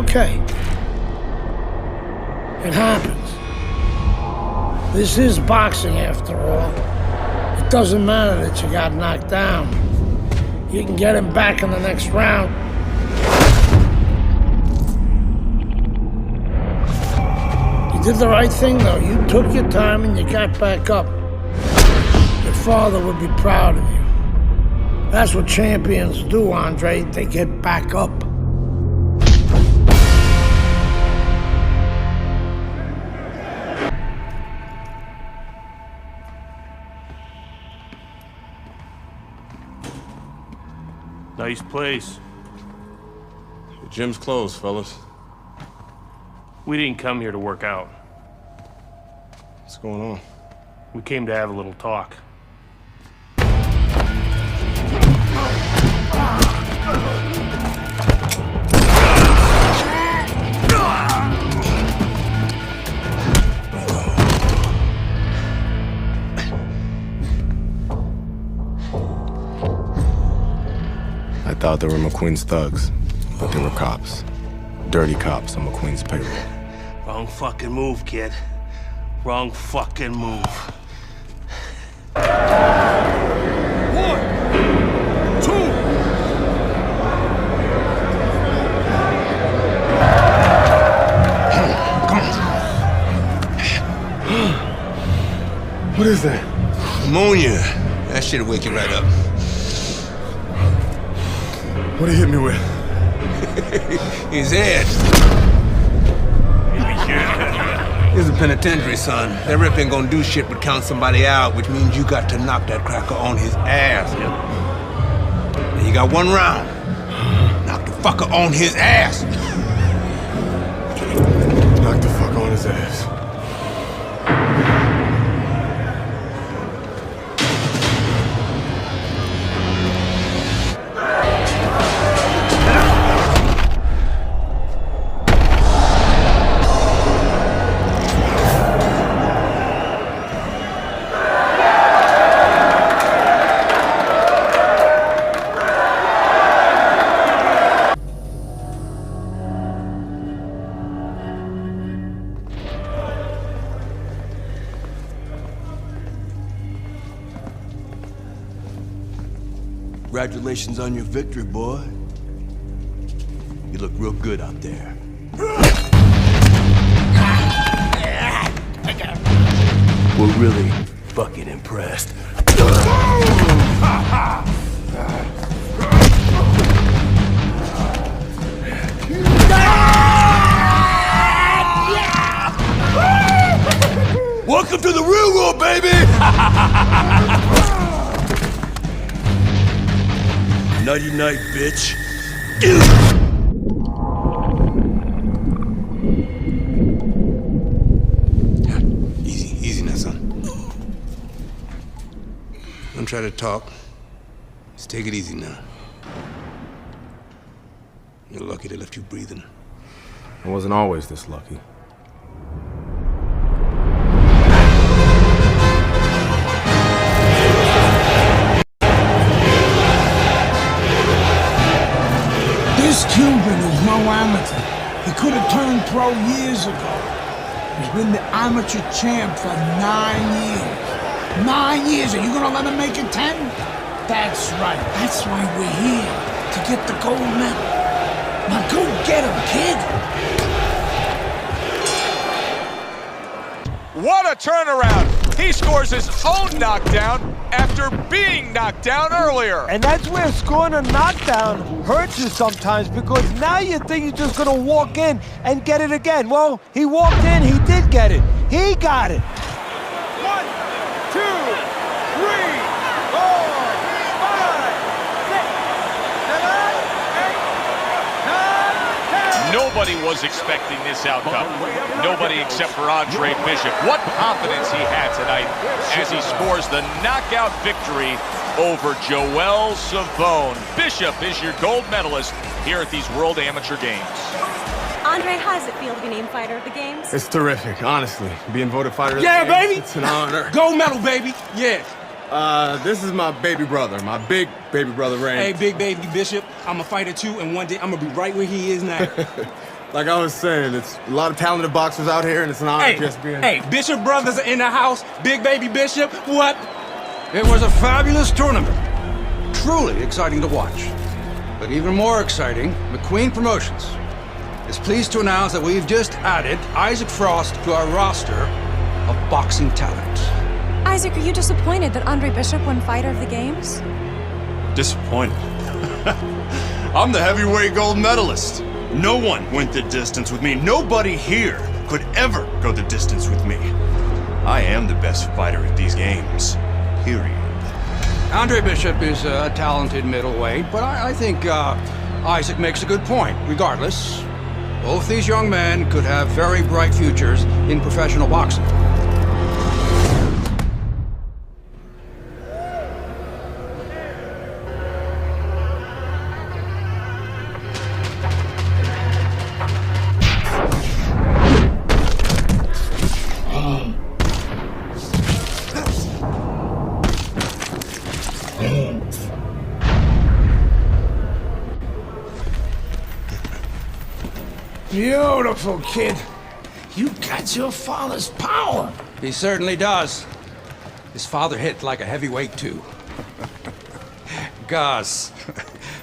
okay. It happens. This is boxing after all. It doesn't matter that you got knocked down. You can get him back in the next round. You did the right thing, though. You took your time and you got back up. Your father would be proud of you. That's what champions do, Andre. They get back up. Nice place. The gym's closed, fellas. We didn't come here to work out. What's going on? We came to have a little talk. I thought they were McQueen's thugs, but they were cops. Dirty cops on McQueen's payroll. Wrong fucking move, kid. Wrong fucking move. 1, 2. What is that? Ammonia. That shit'll wake you right up. What did he hit me with? His head. He's a penitentiary, son. That rip ain't gonna do shit but count somebody out, which means you got to knock that cracker on his ass. Now you got 1 round. Knock the fucker on his ass. Knock the fuck on his ass. Congratulations on your victory, boy. You look real good out there. We're really fucking impressed. Welcome to the real world, baby! Nighty night, bitch. Easy now, son. Don't try to talk. Just take it easy now. You're lucky they left you breathing. I wasn't always this lucky. This Cuban is no amateur. He could have turned pro years ago. He's been the amateur champ for 9 years. 9 years, are you gonna let him make it 10? That's right, that's why we're here, to get the gold medal. Now go get him, kid! What a turnaround! He scores his own knockdown after being knocked down earlier. And that's where scoring a knockdown hurts you sometimes, because now you think you're just gonna walk in and get it again. Well, he walked in, he did get it. He got it. 1, 2, 3, 4, 5, 6, 7, 8, 9, 10. Nobody was expecting this outcome. Nobody except for Andre Bishop. What confidence he had tonight as he scores the knockout victory over Joel Savone. Bishop is your gold medalist here at these World Amateur Games. Andre, how does it feel to be named Fighter of the Games? It's terrific, honestly. Being voted fighter of the Yeah, Games, baby! It's an honor. Gold medal, baby! Yeah. This is my baby brother, my big baby brother, Ray. Hey, big baby Bishop, I'm a fighter too, and one day I'm gonna be right where he is now. Like I was saying, it's a lot of talented boxers out here, and it's an honor just being... Hey, Bishop brothers are in the house. Big baby Bishop, what? It was a fabulous tournament. Truly exciting to watch. But even more exciting, McQueen Promotions is pleased to announce that we've just added Isaac Frost to our roster of boxing talent. Isaac, are you disappointed that Andre Bishop won Fighter of the Games? Disappointed. I'm the heavyweight gold medalist. No one went the distance with me. Nobody here could ever go the distance with me. I am the best fighter at these games. Period. Andre Bishop is a talented middleweight, but I think Isaac makes a good point. Regardless, both these young men could have very bright futures in professional boxing. Beautiful, kid. You got your father's power. He certainly does. His father hit like a heavyweight, too. Gus,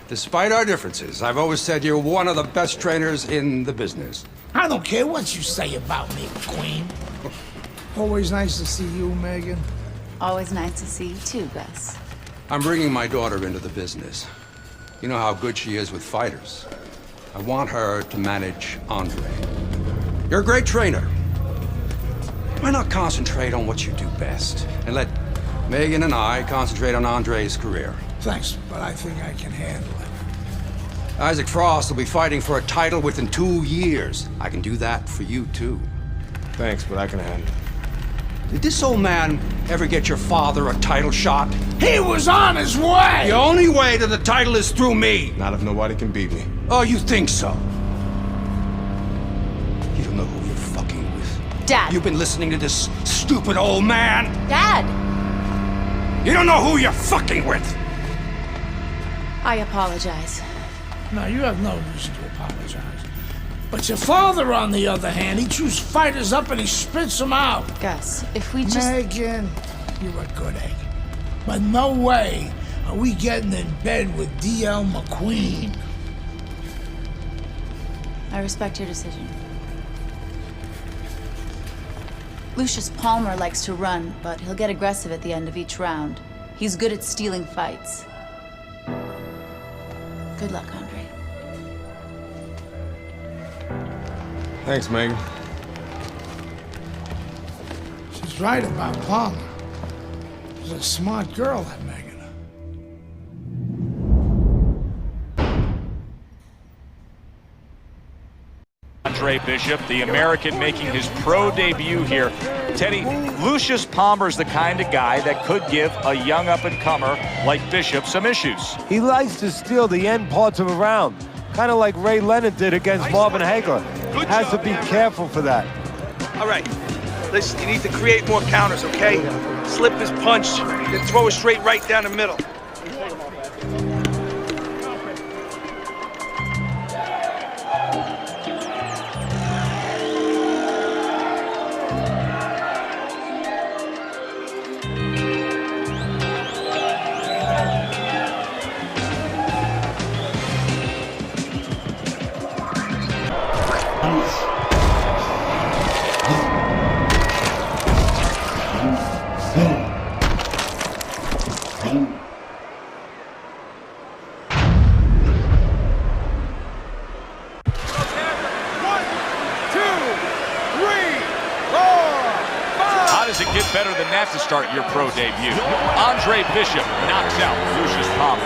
despite our differences, I've always said you're one of the best trainers in the business. I don't care what you say about me, Queen. Always nice to see you, Megan. Always nice to see you too, Gus. I'm bringing my daughter into the business. You know how good she is with fighters. I want her to manage Andre. You're a great trainer. Why not concentrate on what you do best and let Megan and I concentrate on Andre's career? Thanks, but I think I can handle it. Isaac Frost will be fighting for a title within 2 years. I can do that for you, too. Thanks, but I can handle it. Did this old man ever get your father a title shot? He was on his way! The only way to the title is through me. Not if nobody can beat me. Oh, you think so? You don't know who you're fucking with. Dad! You've been listening to this stupid old man. Dad! You don't know who you're fucking with. I apologize. No, you have no reason to apologize. But your father, on the other hand, he chews fighters up and he spits them out. Gus, if we just... Megan, you're a good egg. But no way are we getting in bed with D.L. McQueen. I respect your decision. Lucius Palmer likes to run, but he'll get aggressive at the end of each round. He's good at stealing fights. Good luck, Andre. Thanks, Megan. She's right about Palmer. She's a smart girl, that Megan. Andre Bishop, the American making his pro debut here. Teddy, Lucius Palmer's the kind of guy that could give a young up-and-comer like Bishop some issues. He likes to steal the end parts of a round, kind of like Ray Leonard did against Marvin Hagler. Has to be careful for that. All right, listen, you need to create more counters, okay? Slip his punch, then throw it straight right down the middle. Better than that to start your pro debut. Andre Bishop knocks out Lucius Palmer.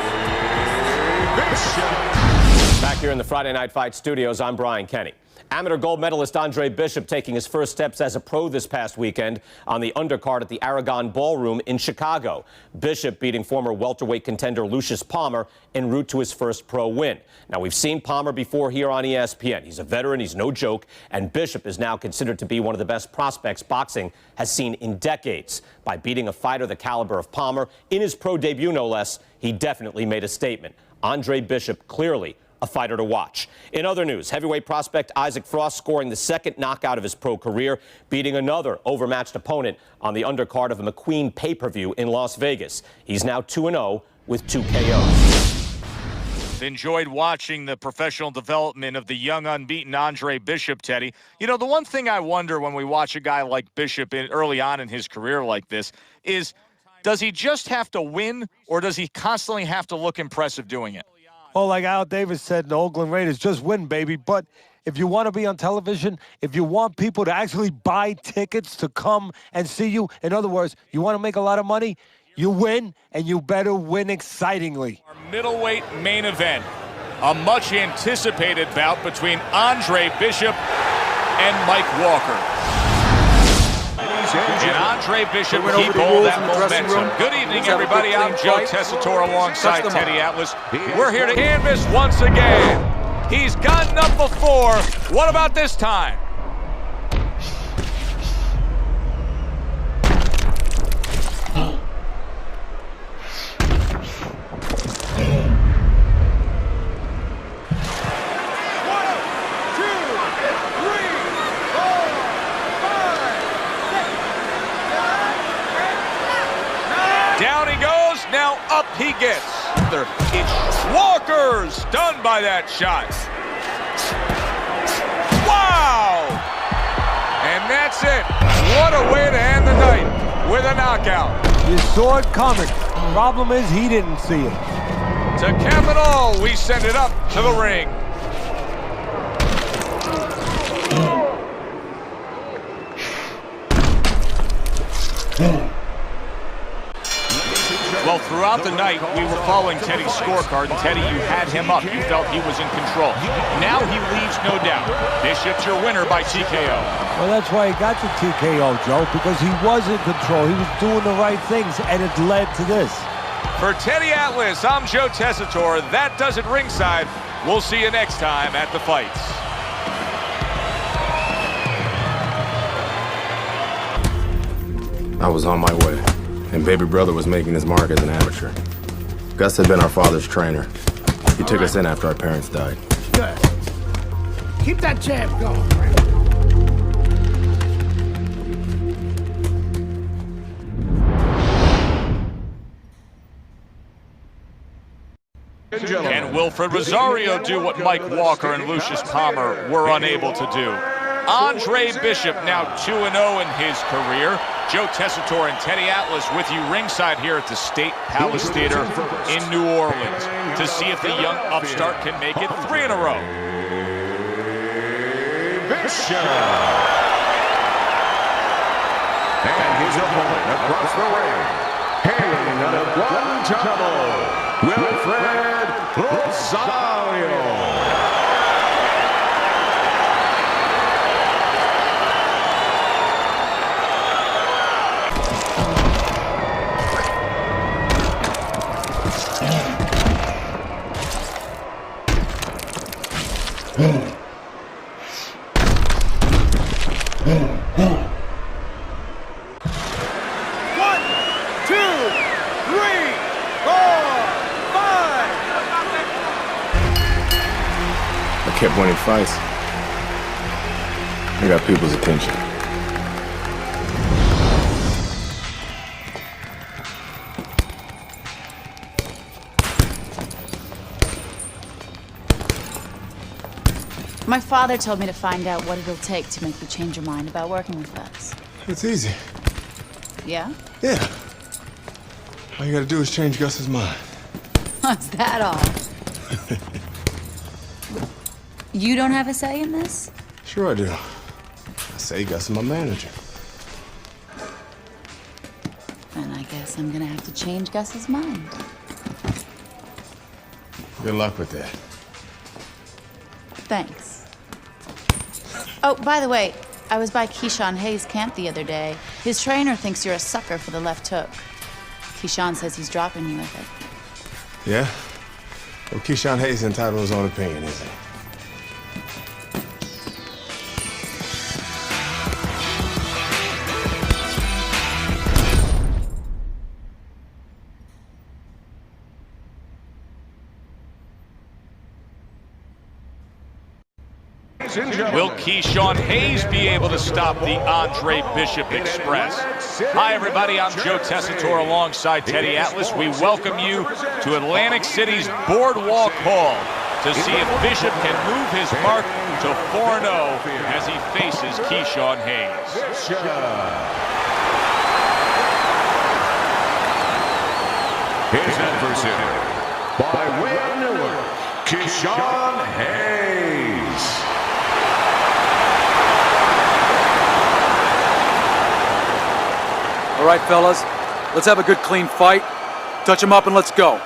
Back here in the Friday Night Fight studios, I'm Brian Kenny. Amateur gold medalist Andre Bishop taking his first steps as a pro this past weekend on the undercard at the Aragon Ballroom in Chicago. Bishop beating former welterweight contender Lucius Palmer en route to his first pro win. Now, we've seen Palmer before here on ESPN. He's a veteran, he's no joke, and Bishop is now considered to be one of the best prospects boxing has seen in decades. By beating a fighter the caliber of Palmer in his pro debut, no less, he definitely made a statement. Andre Bishop clearly a fighter to watch. In other news, heavyweight prospect Isaac Frost scoring the second knockout of his pro career, beating another overmatched opponent on the undercard of a McQueen pay-per-view in Las Vegas. He's now 2-0 with 2 KOs. Enjoyed watching the professional development of the young unbeaten Andre Bishop, Teddy. You know, the one thing I wonder when we watch a guy like Bishop early on in his career like this is, does he just have to win, or does he constantly have to look impressive doing it? Well, like Al Davis said in the Oakland Raiders, just win, baby. But if you want to be on television, if you want people to actually buy tickets to come and see you, in other words, you want to make a lot of money, you win, and you better win excitingly. Our middleweight main event, a much-anticipated bout between Andre Bishop and Mike Walker. And Andre Bishop keep all that momentum. Good evening, everybody. I'm Joe Tessitore alongside Teddy Atlas. We're here to canvas once again. He's gotten up before. What about this time? Down he goes, now up he gets. It's Walker stunned by that shot. Wow! And that's it. What a way to end the night with a knockout. You saw it coming. Problem is he didn't see it. To cap it all, we send it up to the ring. Well, throughout the night, we were following Teddy's scorecard, and Teddy, you had him up. You felt he was in control. Now he leads, no doubt. Bishop's your winner by TKO. Well, that's why he got the TKO, Joe, because he was in control. He was doing the right things, and it led to this. For Teddy Atlas, I'm Joe Tessitore. That does it ringside. We'll see you next time at the fights. I was on my way, and baby brother was making his mark as an amateur. Gus had been our father's trainer. He took us in after our parents died. Good. Keep that jab going. Can Wilfred Rosario do what Mike Walker and Lucius Palmer were unable to do? Andre Bishop now 2-0 in his career. Joe Tessitore and Teddy Atlas with you ringside here at the State Palace Theater in New Orleans to see if the young upstart can make it 3 in a row. Bishop. And his opponent across the ring, hailing out of Guantanamo, Wilfred Rosario. I kept winning fights. I got people's attention. My father told me to find out what it'll take to make you change your mind about working with us. It's easy. Yeah? Yeah. All you gotta do is change Gus's mind. Is that all? You don't have a say in this? Sure I do. I say Gus is my manager. Then I guess I'm gonna have to change Gus's mind. Good luck with that. Thanks. Oh, by the way, I was by Keyshawn Hayes' camp the other day. His trainer thinks you're a sucker for the left hook. Keyshawn says he's dropping you with it. Yeah? Well, Keyshawn Hayes is entitled to his own opinion, isn't he? ladies and gentlemen. Will Keyshawn Hayes be able to stop the Andre Bishop Express? Hi, everybody. I'm Joe Tessitore alongside Teddy Atlas. We welcome you to Atlantic City's Boardwalk Hall to see if Bishop can move his mark to 4-0 as he faces Keyshawn Hayes. His adversary, by win, Keyshawn Hayes. All right, fellas, let's have a good, clean fight. Touch him up and let's go.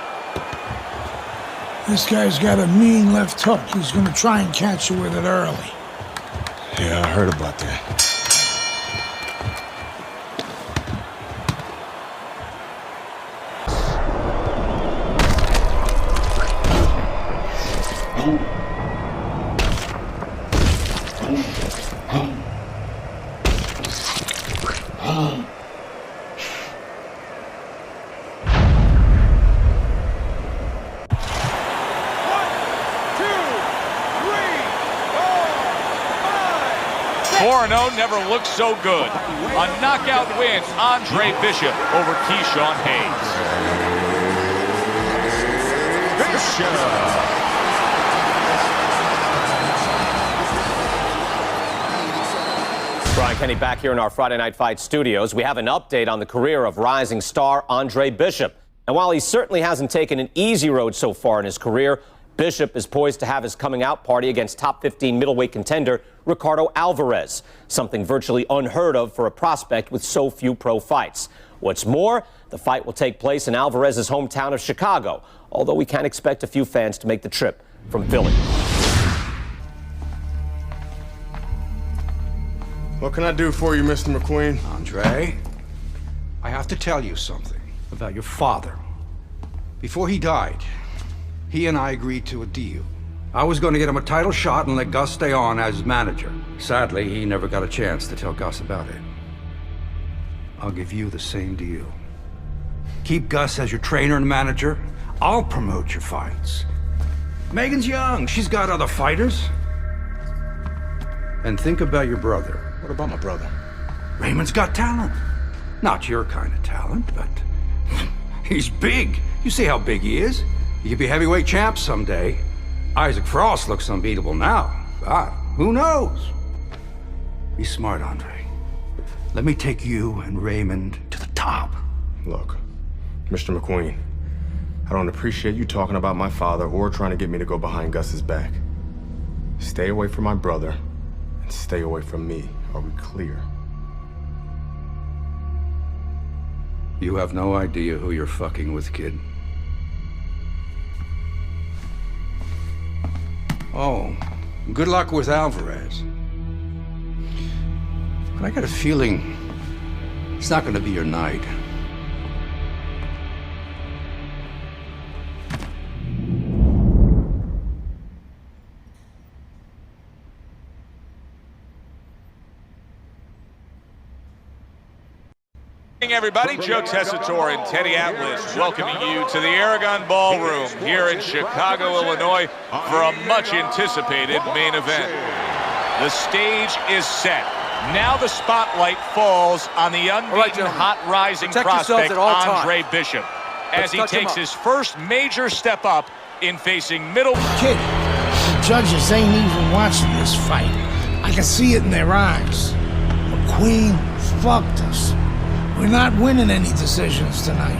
This guy's got a mean left hook. He's gonna try and catch you with it early. Yeah, I heard about that. Never looked so good. A knockout win, Andre Bishop over Keyshawn Hayes. Brian Kenny back here in our Friday Night Fight studios. We have an update on the career of rising star Andre Bishop. And while he certainly hasn't taken an easy road so far in his career, Bishop is poised to have his coming out party against top 15 middleweight contender Ricardo Alvarez, something virtually unheard of for a prospect with so few pro fights. What's more, the fight will take place in Alvarez's hometown of Chicago, although we can expect a few fans to make the trip from Philly. What can I do for you, Mr. McQueen? Andre, I have to tell you something about your father. Before he died, he and I agreed to a deal. I was going to get him a title shot and let Gus stay on as manager. Sadly, he never got a chance to tell Gus about it. I'll give you the same deal. Keep Gus as your trainer and manager. I'll promote your fights. Megan's young. She's got other fighters. And think about your brother. What about my brother? Raymond's got talent. Not your kind of talent, but he's big. You see how big he is? He could be heavyweight champ someday. Isaac Frost looks unbeatable now, but who knows? Be smart, Andre. Let me take you and Raymond to the top. Look, Mr. McQueen, I don't appreciate you talking about my father or trying to get me to go behind Gus's back. Stay away from my brother and stay away from me. Are we clear? You have no idea who you're fucking with, kid. Oh, good luck with Alvarez. But I got a feeling it's not gonna be your night. Everybody, Joe Tessitore and Teddy Atlas welcoming you to the Aragon Ballroom here in Chicago, Illinois for a much-anticipated main event. The stage is set. Now the spotlight falls on the unbeaten, hot rising prospect Andre Bishop as he takes his first major step up in facing middle... Kid, the judges ain't even watching this fight. I can see it in their eyes. McQueen fucked us. We're not winning any decisions tonight.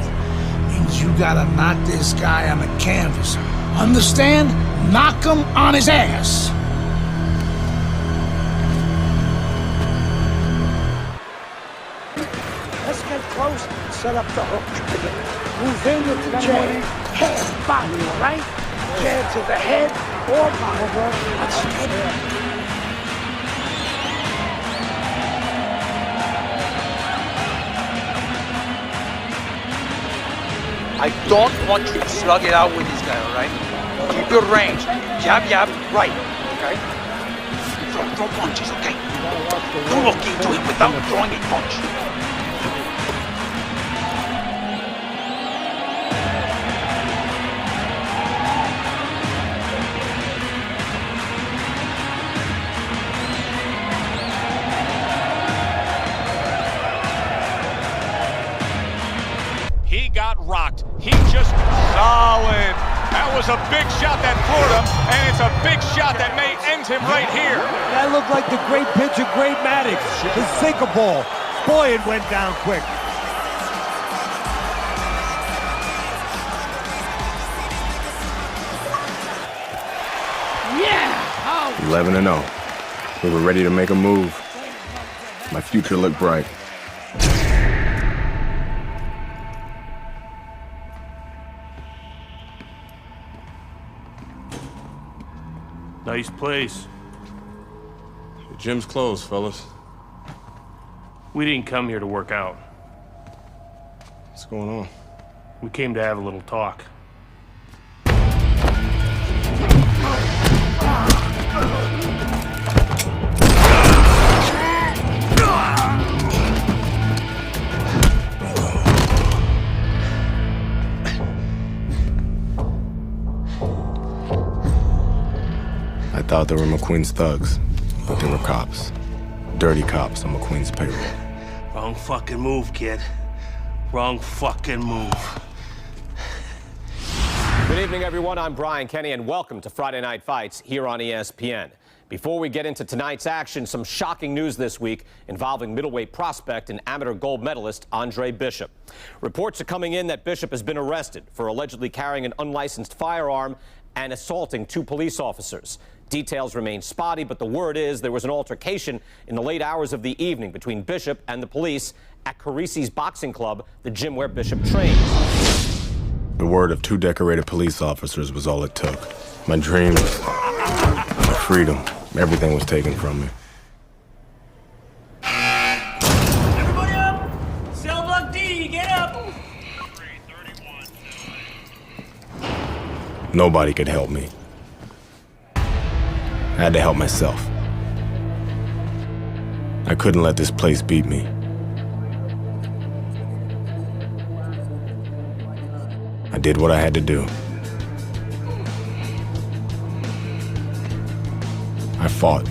Means you gotta knock this guy on the canvas. Understand? Knock him on his ass. Let's get close and set up the hook. Move in with the jab. Head, body, all right? Jab to the head or body. Let's get it. I don't want you to slug it out with this guy, all right? Keep your range. Jab, jab, right, okay? Throw punches, okay? Don't look into it without throwing a punch. Solid. That was a big shot that floored him, and it's a big shot that may end him right here. That looked like the great pitcher, Great Maddox. His sinker ball. Boy, it went down quick. Yeah! 11-0. We were ready to make a move. My future looked bright. Nice place. The gym's closed, fellas. We didn't come here to work out. What's going on? We came to have a little talk. I thought they were McQueen's thugs, but they were cops. Dirty cops on McQueen's payroll. Wrong fucking move, kid. Wrong fucking move. Good evening, everyone. I'm Brian Kenny, and welcome to Friday Night Fights here on ESPN. Before we get into tonight's action, some shocking news this week involving middleweight prospect and amateur gold medalist Andre Bishop. Reports are coming in that Bishop has been arrested for allegedly carrying an unlicensed firearm and assaulting 2 police officers. Details remain spotty, but the word is there was an altercation in the late hours of the evening between Bishop and the police at Carisi's Boxing Club, the gym where Bishop trains. The word of 2 decorated police officers was all it took. My dreams, my freedom, everything was taken from me. Everybody up! Cell block D, get up! Nobody could help me. I had to help myself. I couldn't let this place beat me. I did what I had to do. I fought.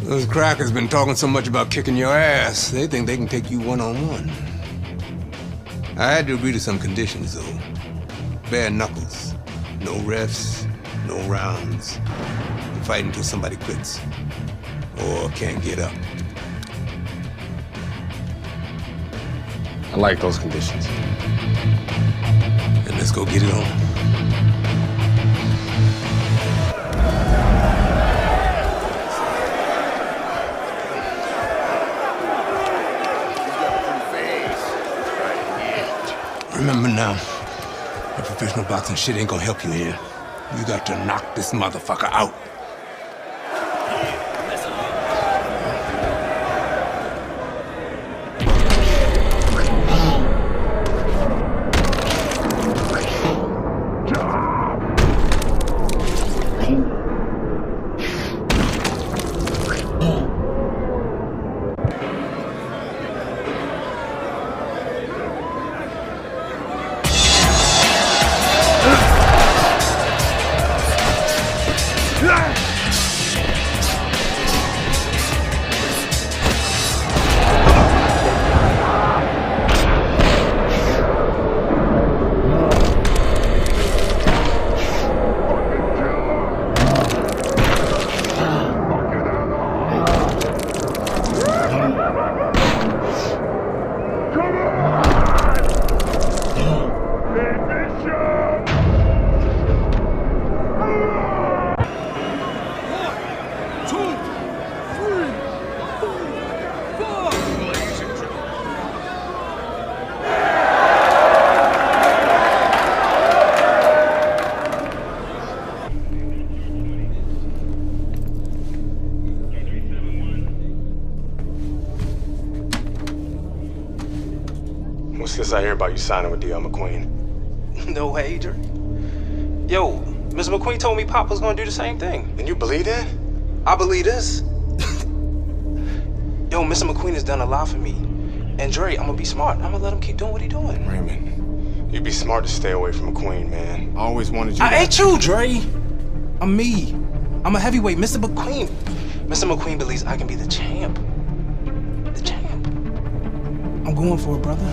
Those crackers been talking so much about kicking your ass, they think they can take you one-on-one. I had to agree to some conditions, though. Bare knuckles. No refs, no rounds. You fight until somebody quits. Or can't get up. I like those conditions. Then let's go get it on. Remember now, that professional boxing shit ain't gonna help you here. You got to knock this motherfucker out. What's this I hear about you signing with D.L. McQueen? No way, Adrian. Yo, Mr. McQueen told me Pop was gonna do the same thing. And you believe that? I believe this. Yo, Mr. McQueen has done a lot for me. And Dre, I'm gonna be smart. I'm gonna let him keep doing what he's doing. Raymond, You'd be smart to stay away from McQueen, man. I always wanted you I to... ain't you, Dre. I'm me. I'm a heavyweight, Mr. McQueen. Mr. McQueen believes I can be the champ. The champ. I'm going for it, brother.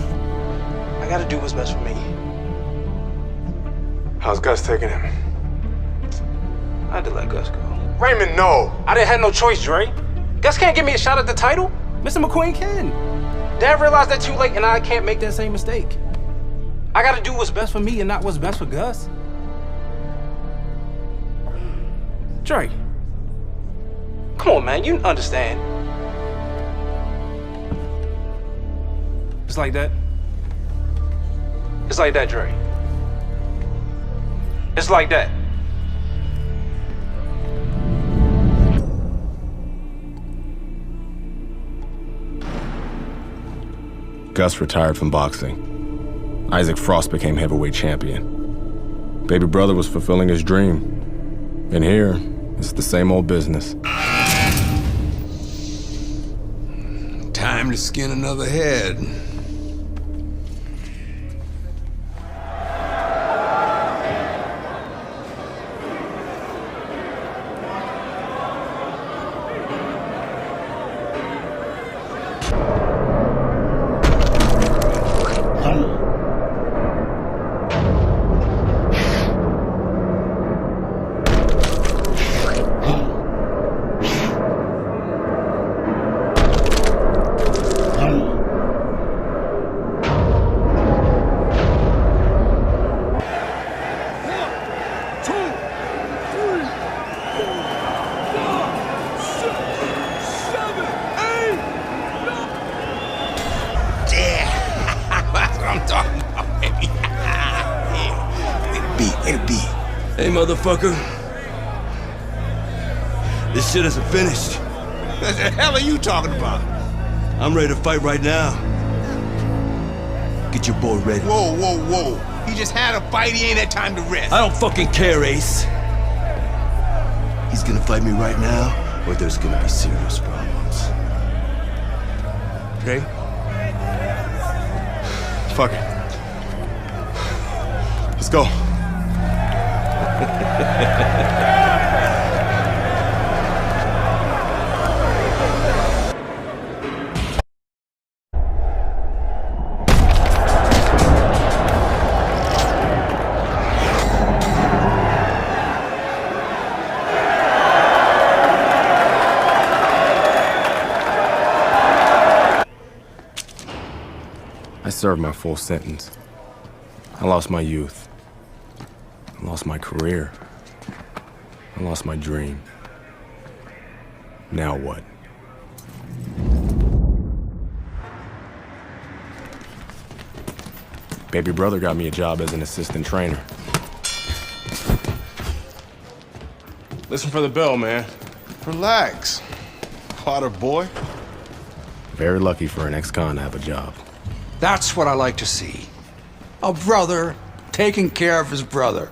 I gotta do what's best for me. How's Gus taking him? I had to let Gus go. Raymond, no! I didn't have no choice, Dre. Gus can't give me a shot at the title. Mr. McQueen can. Dad realized that too late, and I can't make that same mistake. I gotta do what's best for me and not what's best for Gus. Dre. Come on, man, you understand. It's like that. It's like that, Dre. It's like that. Gus retired from boxing. Isaac Frost became heavyweight champion. Baby brother was fulfilling his dream. And here, it's the same old business. Time to skin another head. Hey, motherfucker. This shit isn't finished. What the hell are you talking about? I'm ready to fight right now. Get your boy ready. Whoa, whoa, whoa. He just had a fight, he ain't had time to rest. I don't fucking care, Ace. He's gonna fight me right now, or there's gonna be serious problems. Okay? Fuck it. Let's go. I served my full sentence. I lost my youth. I lost my career. I lost my dream. Now what? Baby brother got me a job as an assistant trainer. Listen for the bell, man. Relax. Potter boy. Very lucky for an ex-con to have a job. That's what I like to see. A brother taking care of his brother.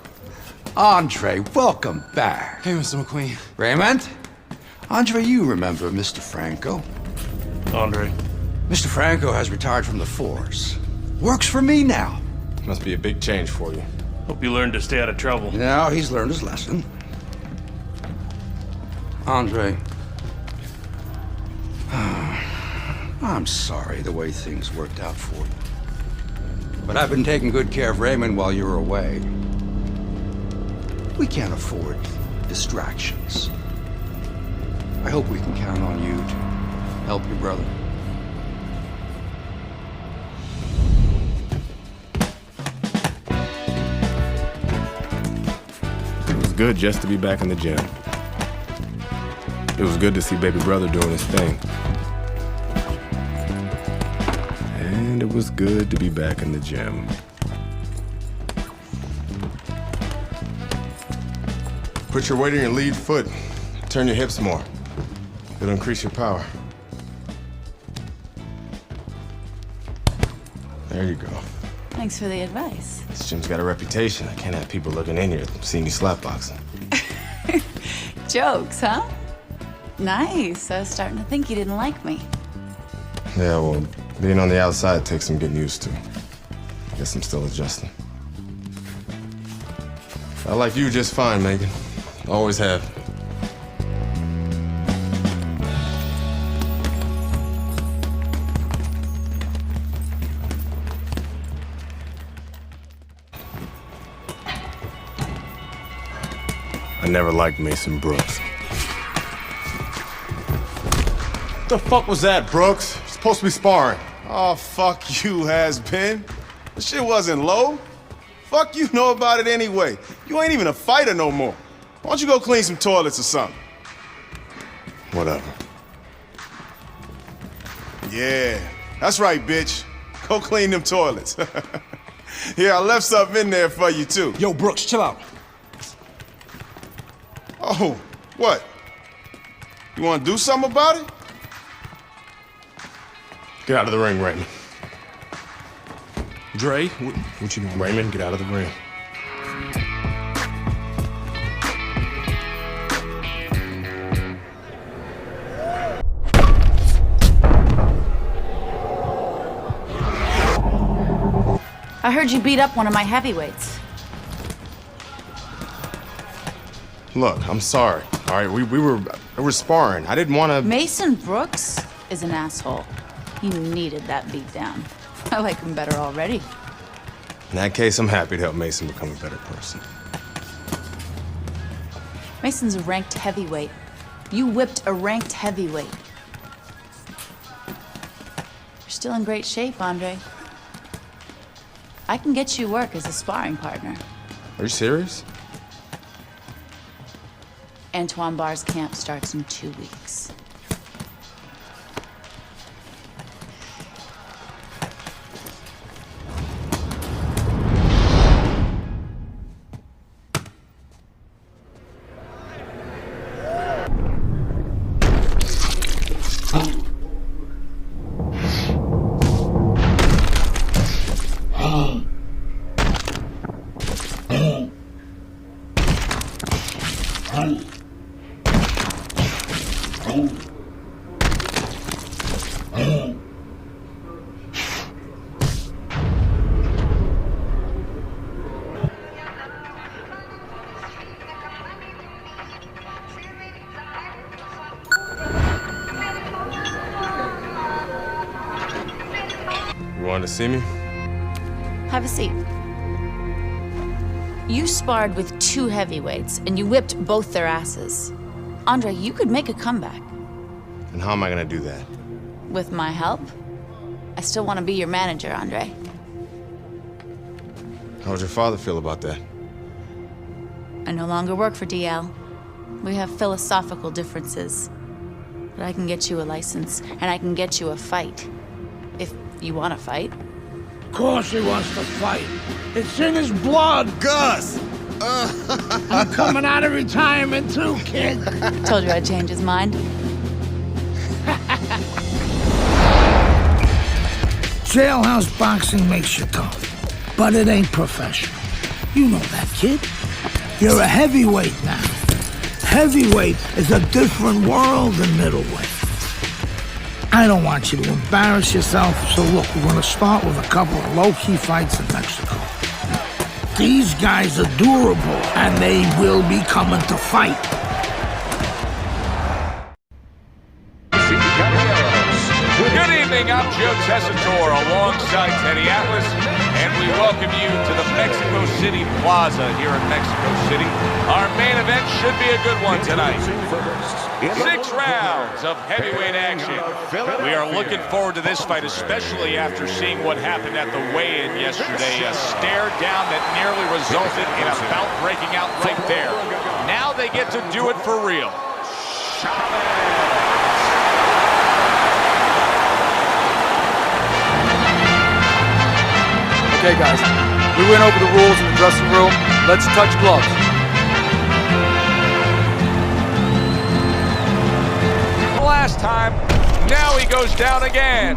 Andre, welcome back. Hey, Mr. McQueen. Raymond? Andre, you remember Mr. Franco? Andre. Mr. Franco has retired from the force. Works for me now. Must be a big change for you. Hope you learned to stay out of trouble. Now he's learned his lesson. Andre, I'm sorry the way things worked out for you. But I've been taking good care of Raymond while you were away. We can't afford distractions. I hope we can count on you to help your brother. It was good just to be back in the gym. It was good to see baby brother doing his thing. And it was good to be back in the gym. Put your weight on your lead foot. Turn your hips more. It'll increase your power. There you go. Thanks for the advice. This gym's got a reputation. I can't have people looking in here seeing me slapboxing. Jokes, huh? Nice. I was starting to think you didn't like me. Yeah, well, being on the outside takes some getting used to. Guess I'm still adjusting. I like you just fine, Megan. Always have. I never liked Mason Brooks. What the fuck was that, Brooks? You're supposed to be sparring. Oh, fuck you, has-been. This shit wasn't low. Fuck you know about it anyway. You ain't even a fighter no more. Why don't you go clean some toilets or something? Whatever. Yeah, that's right, bitch. Go clean them toilets. Here, I left something in there for you, too. Yo, Brooks, chill out. Oh, what? You want to do something about it? Get out of the ring, Raymond. Dre, what you doing? Raymond, get out of the ring. I heard you beat up one of my heavyweights. Look, I'm sorry. All right, we were sparring. I didn't want to. Mason Brooks is an asshole. He needed that beat down. I like him better already. In that case, I'm happy to help Mason become a better person. Mason's a ranked heavyweight. You whipped a ranked heavyweight. You're still in great shape, Andre. I can get you work as a sparring partner. Are you serious? Antoine Barr's camp starts in 2 weeks. You wanted to see me? Have a seat. You sparred with 2 heavyweights, and you whipped both their asses. Andre, you could make a comeback. And how am I gonna do that? With my help? I still want to be your manager, Andre. How would your father feel about that? I no longer work for DL. We have philosophical differences. But I can get you a license, and I can get you a fight. If you want to fight. Of course he wants to fight. It's in his blood. Gus! I'm coming out of retirement too, kid. Told you I'd change his mind. Jailhouse boxing makes you tough, but it ain't professional. You know that, kid. You're a heavyweight now. Heavyweight is a different world than middleweight. I don't want you to embarrass yourself, so look, we're gonna start with a couple of low-key fights in Mexico. These guys are durable, and they will be coming to fight. Good evening, I'm Joe Tessitore alongside Teddy Atlas, and we welcome you to the Mexico City Plaza here in Mexico City. Our main event should be a good one tonight. 6 rounds of heavyweight action. We are looking forward to this fight, especially after seeing what happened at the weigh-in yesterday. A stare down that nearly resulted in a bout breaking out right there. Now they get to do it for real. Okay, guys, we went over the rules in the dressing room. Let's touch gloves. Last time, now he goes down again.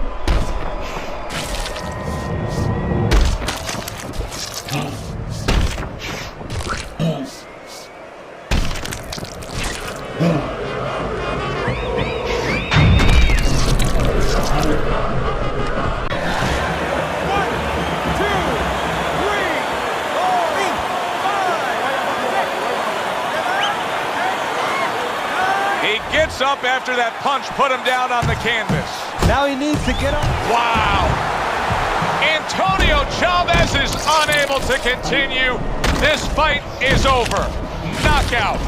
after that punch put him down on the canvas. Now he needs to get up. Wow. Antonio Chavez is unable to continue. This fight is over. Knockout.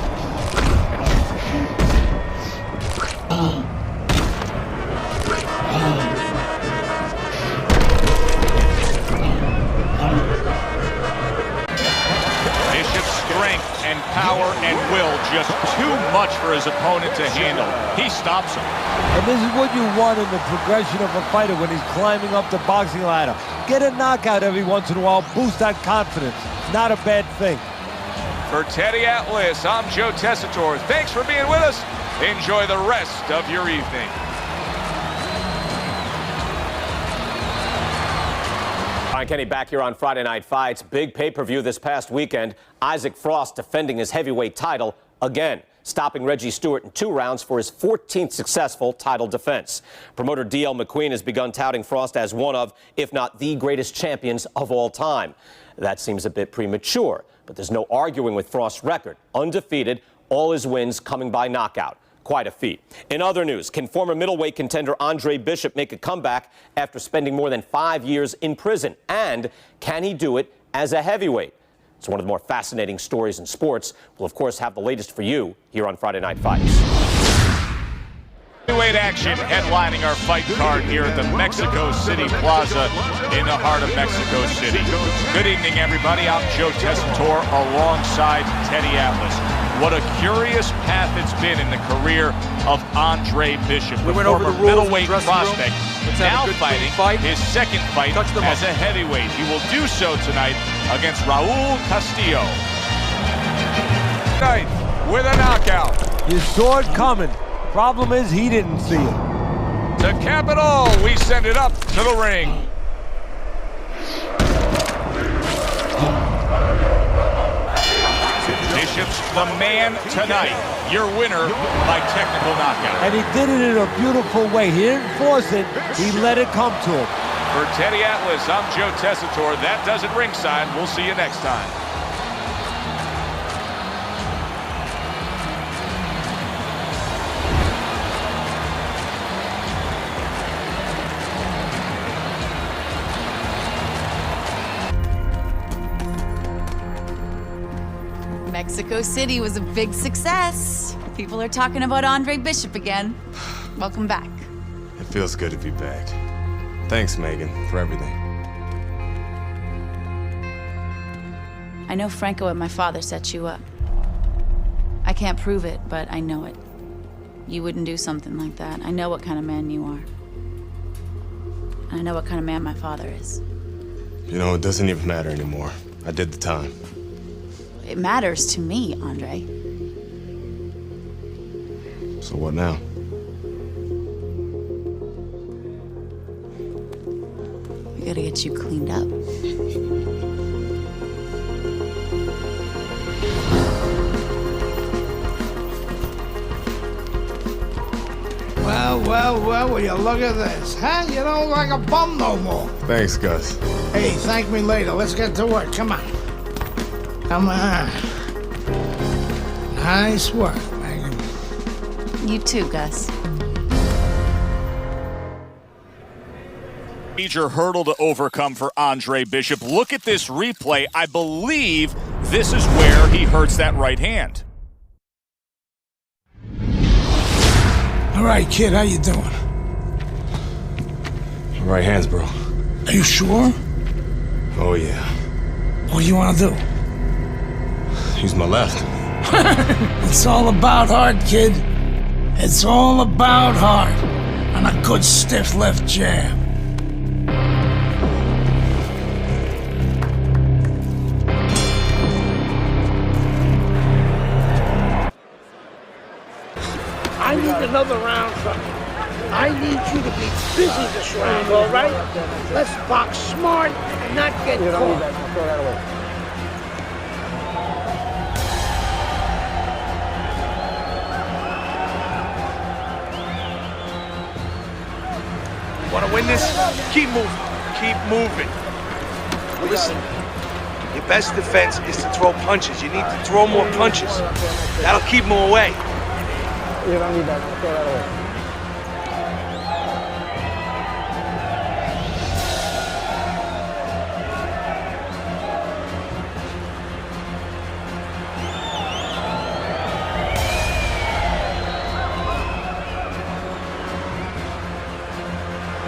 Bishop's strength and power and will just too much for his opponent to handle. He stops him. And this is what you want in the progression of a fighter when he's climbing up the boxing ladder. Get a knockout every once in a while, boost that confidence. Not a bad thing. For Teddy Atlas, I'm Joe Tessitore. Thanks for being with us. Enjoy the rest of your evening. Brian Kenny back here on Friday Night Fights. Big pay-per-view this past weekend. Isaac Frost defending his heavyweight title again, stopping Reggie Stewart in 2 rounds for his 14th successful title defense. Promoter D.L. McQueen has begun touting Frost as one of, if not the greatest champions of all time. That seems a bit premature, but there's no arguing with Frost's record. Undefeated, all his wins coming by knockout. Quite a feat. In other news, can former middleweight contender Andre Bishop make a comeback after spending more than 5 years in prison? And can he do it as a heavyweight? It's one of the more fascinating stories in sports. We'll, of course, have the latest for you here on Friday Night Fights. Heavyweight action headlining our fight card here at the Mexico City Plaza in the heart of Mexico City. Good evening, everybody. I'm Joe Tessitore alongside Teddy Atlas. What a curious path it's been in the career of Andre Bishop, the former middleweight prospect, now fighting his second fight as a heavyweight. He will do so tonight against Raul Castillo. Tonight with a knockout. You saw it coming. Problem is, he didn't see it. To cap it all, we send it up to the ring. Bishop's the man tonight. Your winner by technical knockout. And he did it in a beautiful way. He didn't force it. He let it come to him. For Teddy Atlas, I'm Joe Tessitore. That does it ringside. We'll see you next time. Mexico City was a big success. People are talking about Andre Bishop again. Welcome back. It feels good to be back. Thanks, Megan, for everything. I know Franco and my father set you up. I can't prove it, but I know it. You wouldn't do something like that. I know what kind of man you are. And I know what kind of man my father is. You know, it doesn't even matter anymore. I did the time. It matters to me, Andre. So what now? We gotta get you cleaned up. Well, will you look at this, huh? You don't look like a bum no more. Thanks, Gus. Hey, thank me later. Let's get to work. Come on. Come on. Nice work, Megan. You too, Gus. Major hurdle to overcome for Andre Bishop. Look at this replay. I believe this is where he hurts that right hand. All right, kid, how you doing? Right hands, bro. Are you sure? Oh, yeah. What do you want to do? Use my left. It's all about heart, kid. It's all about heart. And a good stiff left jab. I need another round, son. I need you to be busy this round, all right? Let's box smart and not get caught. Want to win this? Keep moving. Keep moving. Listen, your best defense is to throw punches. You need to throw more punches. That'll keep them away. You don't need that. Throw that away.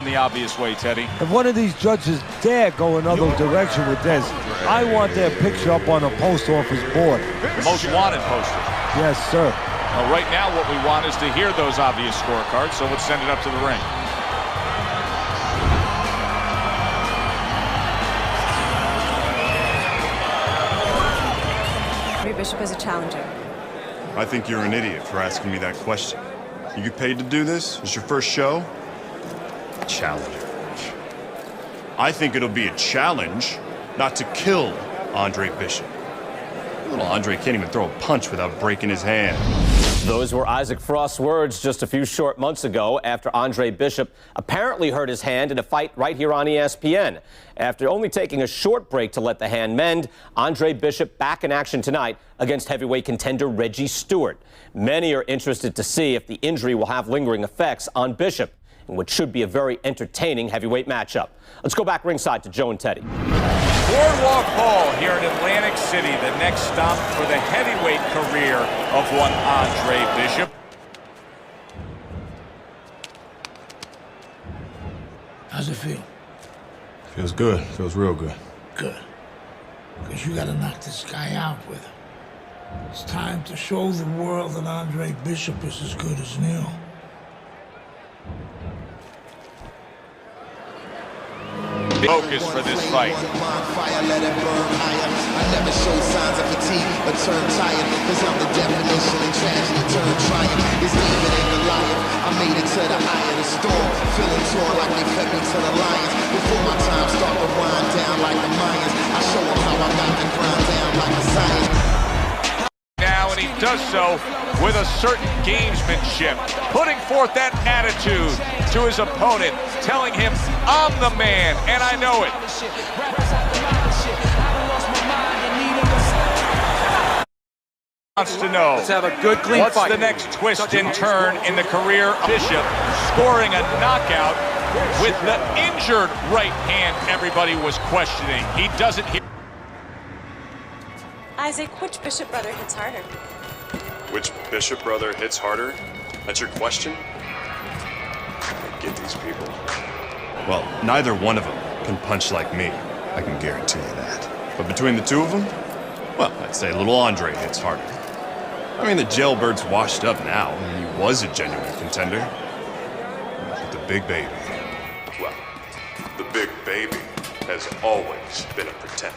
The obvious way, Teddy. If one of these judges dare go another direction with this, I want their picture up on a post office board. The most wanted poster. Yes, sir. Well, right now what we want is to hear those obvious scorecards, so let's send it up to the ring. Andre Bishop is a challenger. I think you're an idiot for asking me that question. You get paid to do this? It's your first show? Challenger. I think it'll be a challenge not to kill Andre Bishop. Little Andre can't even throw a punch without breaking his hand. Those were Isaac Frost's words just a few short months ago after Andre Bishop apparently hurt his hand in a fight right here on ESPN. After only taking a short break to let the hand mend, Andre Bishop back in action tonight against heavyweight contender Reggie Stewart. Many are interested to see if the injury will have lingering effects on Bishop, in what should be a very entertaining heavyweight matchup. Let's go back ringside to Joe and Teddy. Boardwalk Hall here in Atlantic City, the next stop for the heavyweight career of one Andre Bishop. How's it feel? Feels good. Feels real good. Good. Because you gotta knock this guy out with him. It's time to show the world that Andre Bishop is as good as new. Focus for this fight. Fire, let it burn higher. I never show signs of fatigue or turn tired, cause I'm the definition of tragedy turn triumph. It's David and Goliath. I made it to the eye of the storm, feeling torn like they fed me to the lions. Before my time start to wind down like the Mayans, I show them how I got the grind down like a science. Now, and he does so with a certain gamesmanship, putting forth that attitude to his opponent, telling him, I'm the man, and I know it. Wants to know, let's have a good, clean what's fight. The next twist and turn in the career of Bishop, scoring a knockout with the injured right hand everybody was questioning. He doesn't hear. Isaac, which Bishop brother hits harder? Which Bishop brother hits harder? That's your question? I get these people. Well, neither one of them can punch like me. I can guarantee you that. But between the two of them, well, I'd say little Andre hits harder. I mean, the jailbird's washed up now. I mean, he was a genuine contender. But the big baby, well, the big baby has always been a pretender.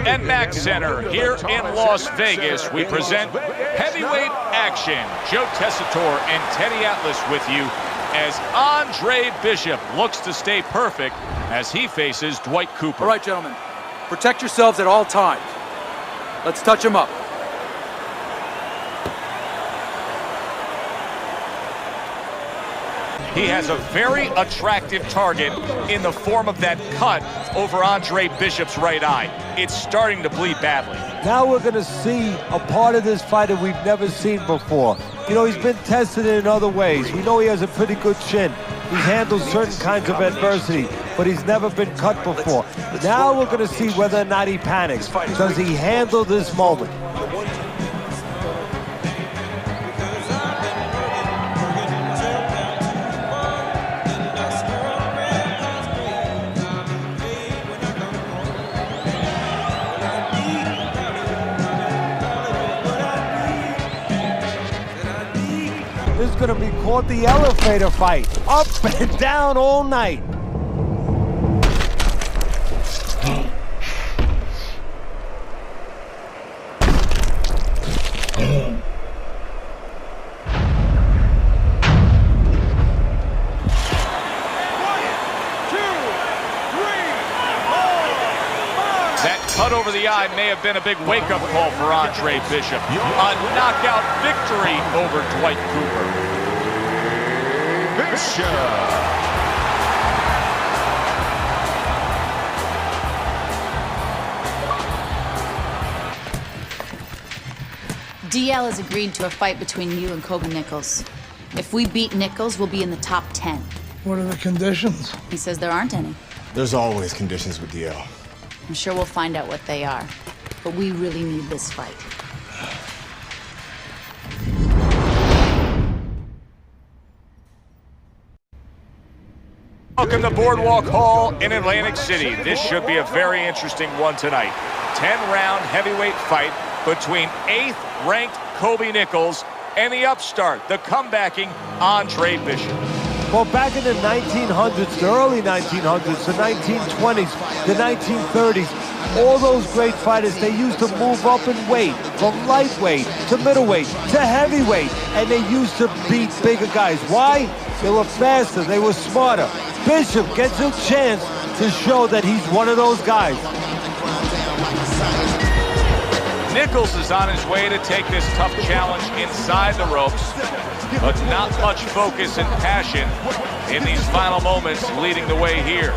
And Mac Center here in Las Vegas, we present heavyweight action. Joe Tessitore and Teddy Atlas with you as Andre Bishop looks to stay perfect as he faces Dwight Cooper. All right, gentlemen, protect yourselves at all times. Let's touch him up. He has a very attractive target in the form of that cut over Andre Bishop's right eye. It's starting to bleed badly. Now we're going to see a part of this fight that we've never seen before. You know, he's been tested in other ways. We know he has a pretty good chin. He's handled certain kinds of adversity, but he's never been cut before. Now we're going to see whether or not he panics. Does he handle this moment? This is going to be called the elevator fight. Up and down all night. That cut over the eye may have been a big wake-up call for Andre Bishop. A knockout victory over Dwight Cooper. Bishop. DL has agreed to a fight between you and Kobe Nichols. If we beat Nichols, we'll be in the top 10. What are the conditions? He says there aren't any. There's always conditions with DL. I'm sure we'll find out what they are. But we really need this fight. Welcome to Boardwalk Hall in Atlantic City. This should be a very interesting one tonight. 10-round heavyweight fight between 8th-ranked Kobe Nichols and the upstart, the comebacking Andre Bishop. Well, back in the 1900s, the early 1900s, the 1920s, the 1930s, all those great fighters, they used to move up in weight from lightweight to middleweight to heavyweight, and they used to beat bigger guys. Why? They were faster, they were smarter. Bishop gets a chance to show that he's one of those guys. Nichols is on his way to take this tough challenge inside the ropes, but not much focus and passion in these final moments leading the way here.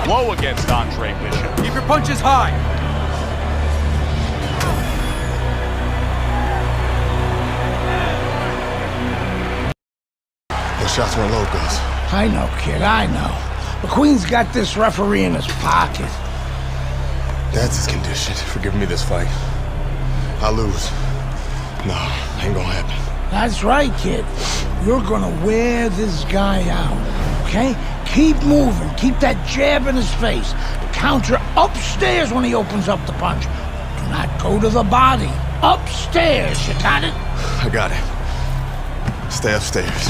Low against Andre Bishop. Keep your punches high. Those shots weren't low, Gus. I know, kid, I know. McQueen's got this referee in his pocket. That's his condition for giving me this fight. I lose. No, ain't gonna happen. That's right, kid. You're gonna wear this guy out, okay? Keep moving. Keep that jab in his face. Counter upstairs when he opens up the punch. Do not go to the body. Upstairs, you got it? I got it. Stay upstairs.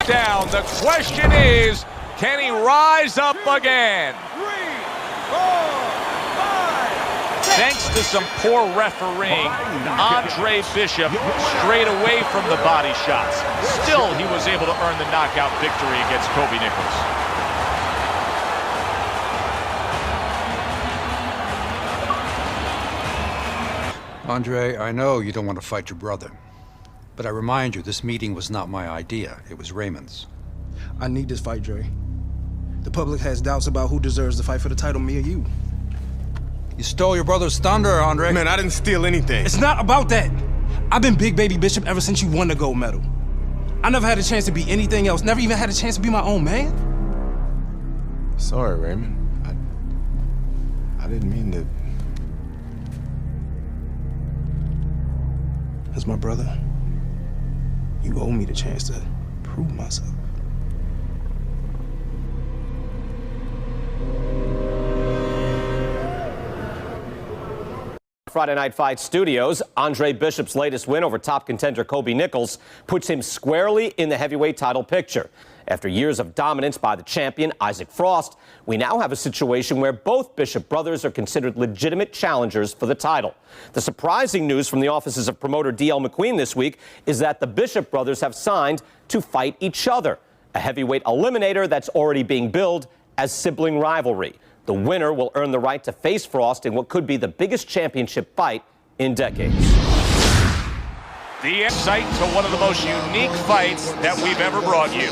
Down. The question is, can he rise up again? Thanks to some poor refereeing, Andre Bishop strayed away from the body shots. Still, he was able to earn the knockout victory against Kobe Nichols. Andre, I know you don't want to fight your brother. But I remind you, this meeting was not my idea. It was Raymond's. I need this fight, Dre. The public has doubts about who deserves the fight for the title, me or you. You stole your brother's thunder, Andre. Man, I didn't steal anything. It's not about that. I've been Big Baby Bishop ever since you won the gold medal. I never had a chance to be anything else. Never even had a chance to be my own man. Sorry, Raymond. I didn't mean to... As my brother, you owe me the chance to prove myself. Friday Night Fight Studios, Andre Bishop's latest win over top contender Kobe Nichols puts him squarely in the heavyweight title picture. After years of dominance by the champion, Isaac Frost, we now have a situation where both Bishop brothers are considered legitimate challengers for the title. The surprising news from the offices of promoter D.L. McQueen this week is that the Bishop brothers have signed to fight each other, a heavyweight eliminator that's already being billed as sibling rivalry. The winner will earn the right to face Frost in what could be the biggest championship fight in decades. The insight to one of the most unique fights that we've ever brought you.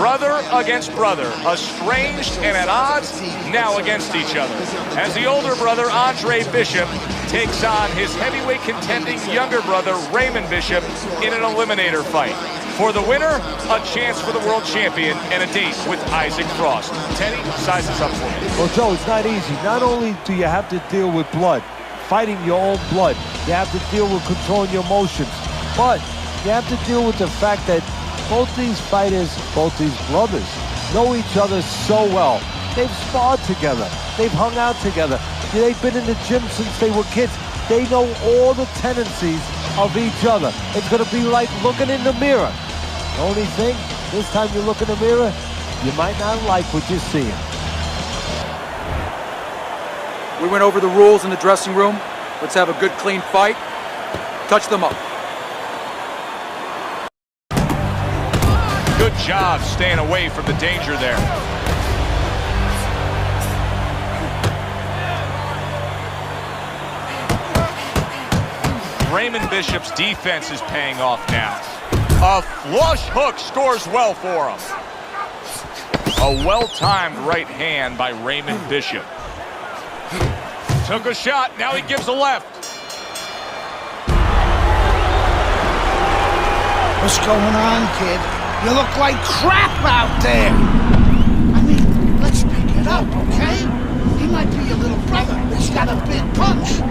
Brother against brother, estranged and at odds, now against each other. As the older brother, Andre Bishop, takes on his heavyweight contending younger brother, Raymond Bishop, in an eliminator fight. For the winner, a chance for the world champion and a date with Isaac Frost. Teddy, sizes up for me. Well, Joe, it's not easy. Not only do you have to deal with blood, fighting your own blood, you have to deal with controlling your emotions, but you have to deal with the fact that both these fighters, both these brothers, know each other so well. They've sparred together. They've hung out together. They've been in the gym since they were kids. They know all the tendencies of each other. It's going to be like looking in the mirror. The only thing, this time you look in the mirror, You might not like what you're seeing. We went over the rules in the dressing room. Let's have a good, clean fight. Touch them up. Good job staying away from the danger there. Raymond Bishop's defense is paying off now. A flush hook scores well for him. A well-timed right hand by Raymond Bishop. Took a shot, now he gives a left. What's going on, kid? You look like crap out there. I mean, let's pick it up, okay? He might be your little brother. He's got a big punch.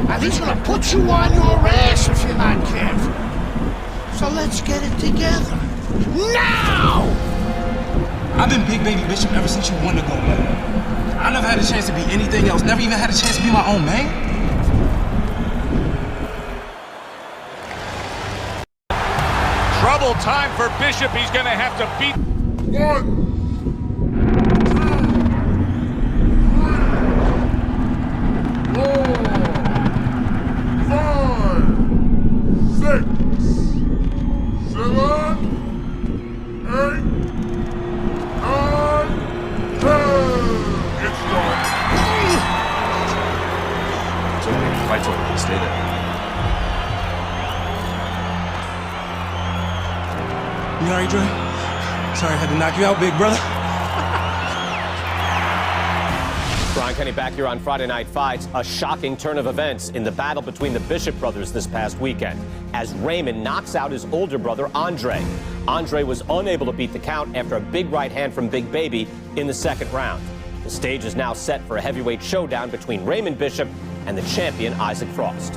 And he's gonna put you on your ass if you're not careful. So let's get it together. Now! I've been Big Baby Bishop ever since you won the gold medal. I never had a chance to be anything else. Never even had a chance to be my own man. Trouble time for Bishop. He's gonna have to beat. 1, 2, 3, 4, 5, 6, 7, 8, 9, 10. It's done. It's okay. Fight's over. Stay there. You alright, Dre? Sorry I had to knock you out, big brother. Brian Kenny back here on Friday Night Fights. A shocking turn of events in the battle between the Bishop brothers this past weekend as Raymond knocks out his older brother, Andre. Andre was unable to beat the count after a big right hand from Big Baby in the second round. The stage is now set for a heavyweight showdown between Raymond Bishop and the champion, Isaac Frost.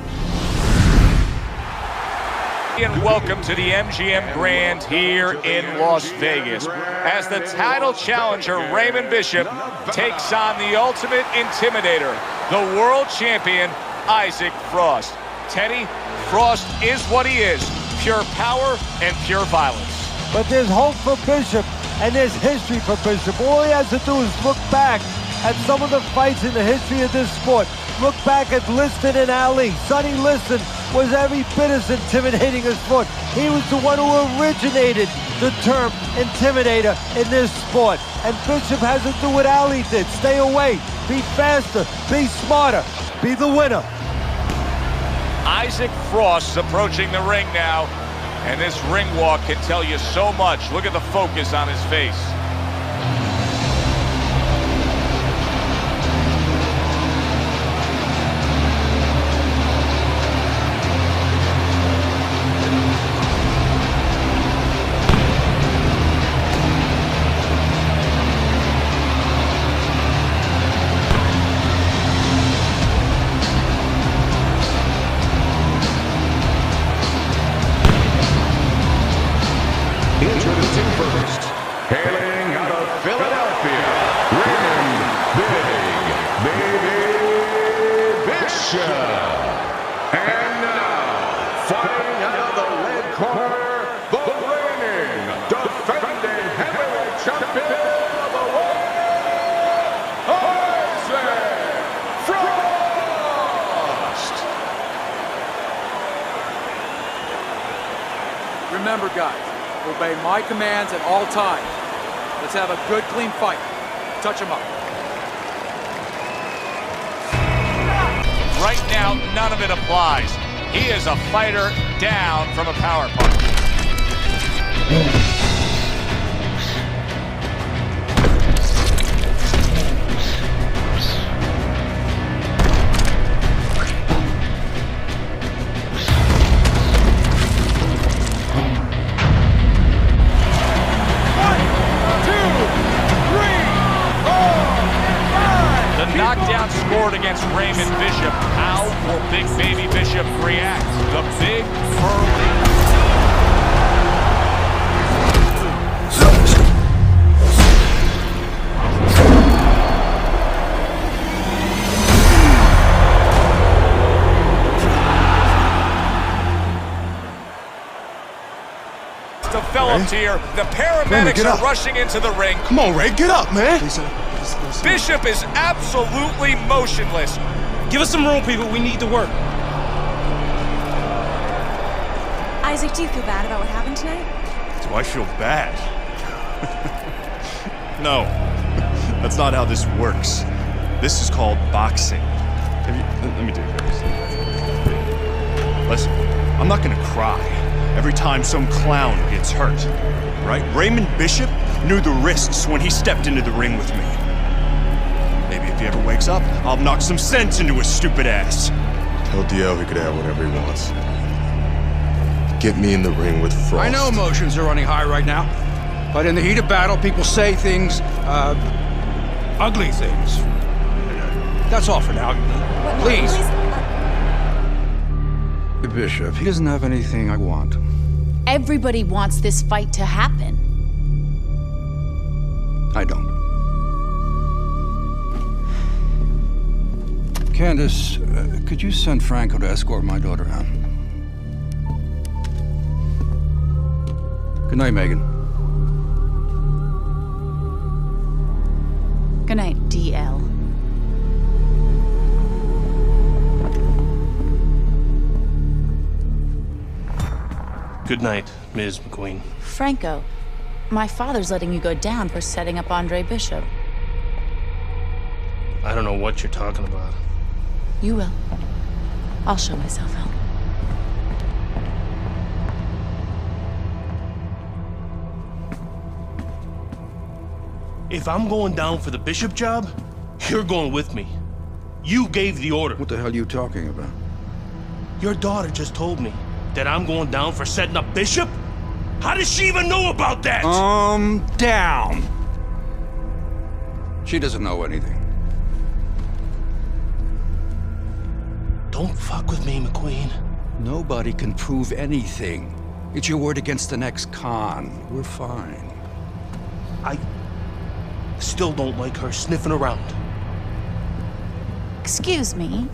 And welcome to the MGM Grand here in Las Vegas as the title challenger Raymond Bishop takes on the ultimate intimidator, the world champion Isaac Frost. Teddy, Frost is what he is, pure power and pure violence. But there's hope for Bishop, and there's history for Bishop. All he has to do is look back at some of the fights in the history of this sport. Look back at Liston and Ali. Sonny Liston was every bit as intimidating as Frost. He was the one who originated the term intimidator in this sport. And Bishop has to do what Ali did. Stay away, be faster, be smarter, be the winner. Isaac Frost approaching the ring now, and this ring walk can tell you so much. Look at the focus on his face. Introducing first, hailing out of Philadelphia, Raymond Big Baby Bishop. And now, fighting out of the red corner, the reigning, defending heavyweight champion of the world, Isaac Frost. Remember, guys, obey my commands at all times. Let's have a good, clean fight. Touch him up. Right now, none of it applies. He is a fighter down from a power punch. Knockdown scored against Raymond Bishop. How will Big Baby Bishop react? The big, burly... to enveloped here. The paramedics are rushing into the ring. Come on, Ray, get up, man. Bishop is absolutely motionless. Give us some room, people. We need to work. Isaac, do you feel bad about what happened tonight? Do I feel bad? No, that's not how this works. This is called boxing. Let me do this. Listen, I'm not gonna cry every time some clown gets hurt, right? Raymond Bishop knew the risks when he stepped into the ring with me. Maybe if he ever wakes up, I'll knock some sense into his stupid ass. Tell DL he could have whatever he wants. Get me in the ring with Frost. I know emotions are running high right now, but in the heat of battle, people say things, ugly things. That's all for now. Please. Bishop, he doesn't have anything I want. Everybody wants this fight to happen. I don't. Candace, could you send Franco to escort my daughter out? Good night, Megan. Good night, DL. Good night, Ms. McQueen. Franco, my father's letting you go down for setting up Andre Bishop. I don't know what you're talking about. You will. I'll show myself out. If I'm going down for the Bishop job, you're going with me. You gave the order. What the hell are you talking about? Your daughter just told me that I'm going down for setting up Bishop? How does she even know about that? Down. She doesn't know anything. Don't fuck with me, McQueen. Nobody can prove anything. It's your word against the next con. We're fine. I still don't like her sniffing around. Excuse me.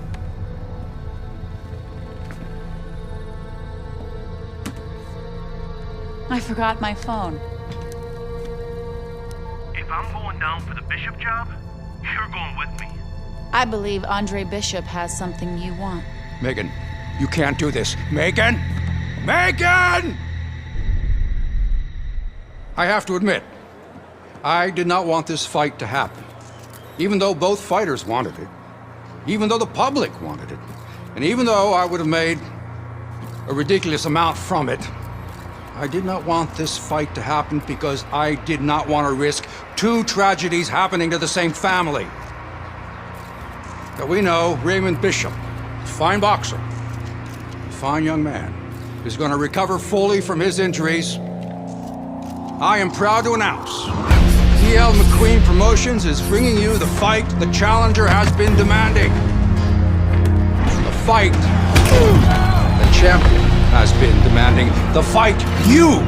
I forgot my phone. If I'm going down for the Bishop job, you're going with me. I believe Andre Bishop has something you want. Megan, you can't do this. Megan! Megan! I have to admit, I did not want this fight to happen. Even though both fighters wanted it. Even though the public wanted it. And even though I would have made a ridiculous amount from it, I did not want this fight to happen because I did not want to risk two tragedies happening to the same family. But we know Raymond Bishop, a fine boxer, a fine young man, is going to recover fully from his injuries. I am proud to announce DL McQueen Promotions is bringing you the fight the challenger has been demanding. The fight the champion has been demanding. The fight you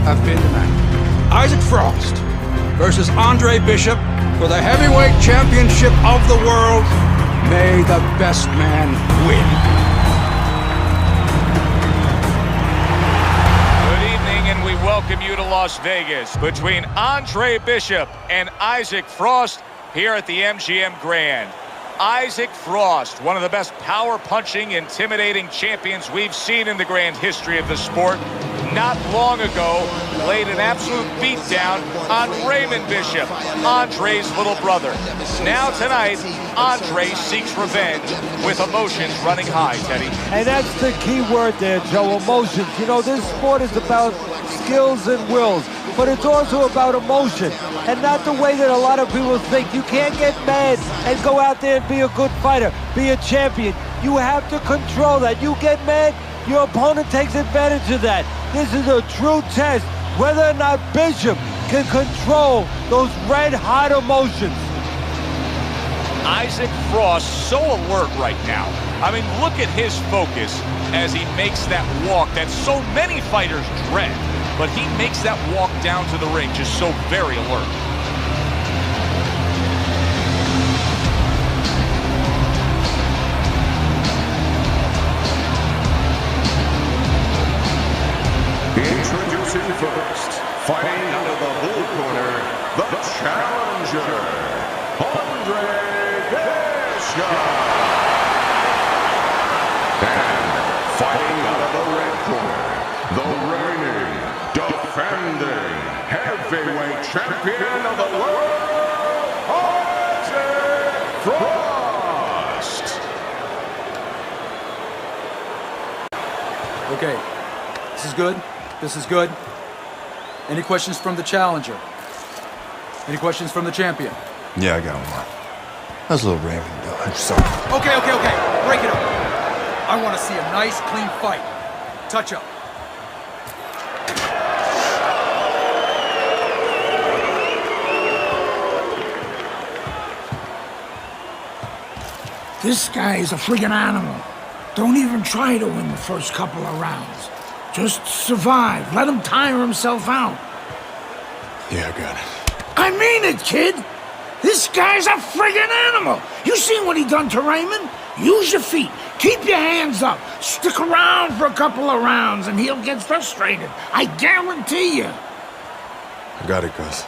have been demanding. Isaac Frost versus Andre Bishop for the heavyweight championship of the world. May the best man win. Good evening, and we welcome you to Las Vegas between Andre Bishop and Isaac Frost here at the MGM Grand. Isaac Frost, one of the best power-punching, intimidating champions we've seen in the grand history of the sport, not long ago laid an absolute beatdown on Raymond Bishop, Andre's little brother. Now tonight, Andre seeks revenge with emotions running high, Teddy. And that's the key word there, Joe, emotions. You know, this sport is about skills and wills, but it's also about emotion, and not the way that a lot of people think. You can't get mad and go out there and be a good fighter, be a champion. You have to control that. You get mad, your opponent takes advantage of that. This is a true test whether or not Bishop can control those red-hot emotions. Isaac Frost so alert right now. I mean, look at his focus as he makes that walk that so many fighters dread. But he makes that walk down to the ring just so very alert. Introducing first, challenger, Andre Bishop. And fighting out of the red corner, the reigning, defending, heavyweight champion of the world, Isaac Frost. Okay, this is good. This is good. Any questions from the challenger? Any questions from the champion? Yeah, I got one. How's little Raymond doing? Sorry. Okay. Break it up. I want to see a nice, clean fight. Touch up. This guy is a friggin' animal. Don't even try to win the first couple of rounds. Just survive. Let him tire himself out. Yeah, I got it. I mean it, kid. This guy's a friggin' animal. You seen what he done to Raymond? Use your feet. Keep your hands up. Stick around for a couple of rounds and he'll get frustrated. I guarantee you. I got it, Gus.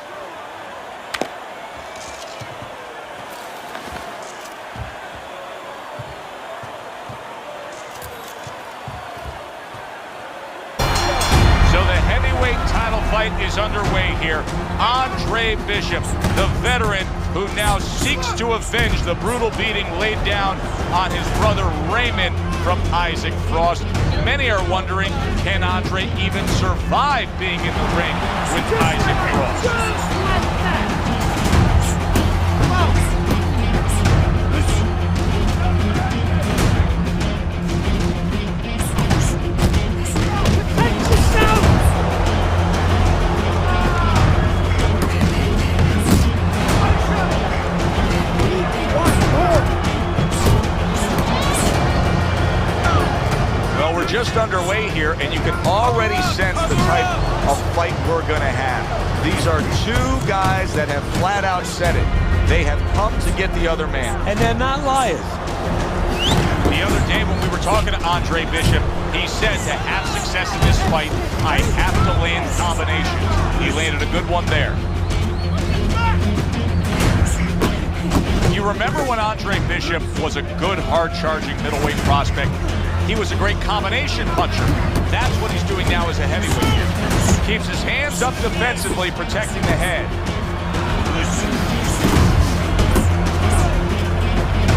Fight is underway here. Andre Bishop, the veteran who now seeks to avenge the brutal beating laid down on his brother Raymond from Isaac Frost. Many are wondering, can Andre even survive being in the ring with Isaac Frost? Just underway here, and you can already sense the type of fight we're going to have. These are two guys that have flat out said it. They have come to get the other man. And they're not liars. The other day when we were talking to Andre Bishop, he said to have success in this fight, I have to land combinations. He landed a good one there. You remember when Andre Bishop was a good, hard-charging middleweight prospect? He was a great combination puncher. That's what he's doing now as a heavyweight. Keeps his hands up defensively, protecting the head.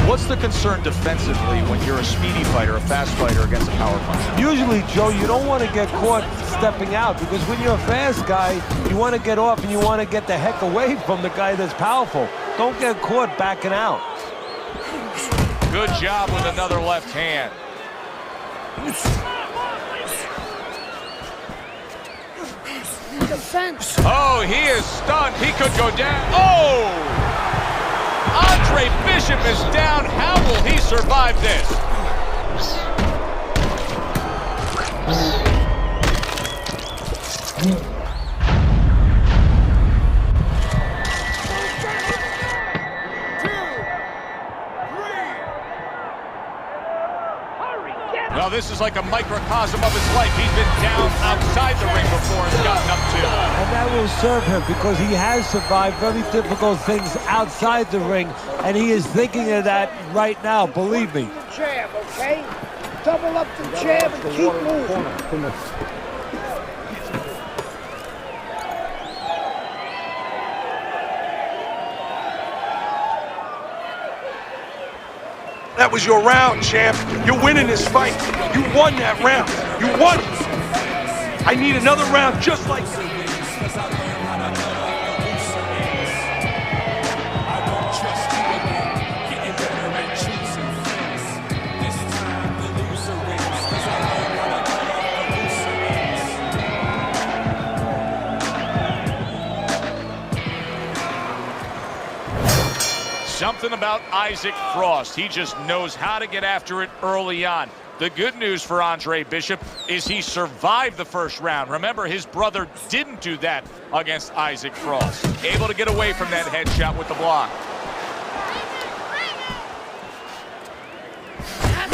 What's the concern defensively when you're a speedy fighter, a fast fighter against a power puncher? Usually, Joe, you don't want to get caught stepping out because when you're a fast guy, you want to get off and you want to get the heck away from the guy that's powerful. Don't get caught backing out. Good job with another left hand. Defense. Oh, he is stunned. He could go down. Oh! Andre Bishop is down. How will he survive this? Well, this is like a microcosm of his life. He's been down outside the ring before and gotten up to. And that will serve him because he has survived very difficult things outside the ring, and he is thinking of that right now, believe me. Jab, okay? Double up the jab and keep moving. That was your round, champ. You're winning this fight. You won that round. You won. I need another round just like that. Something about Isaac Frost. He just knows how to get after it early on. The good news for Andre Bishop is he survived the first round. Remember, his brother didn't do that against Isaac Frost. Able to get away from that headshot with the block.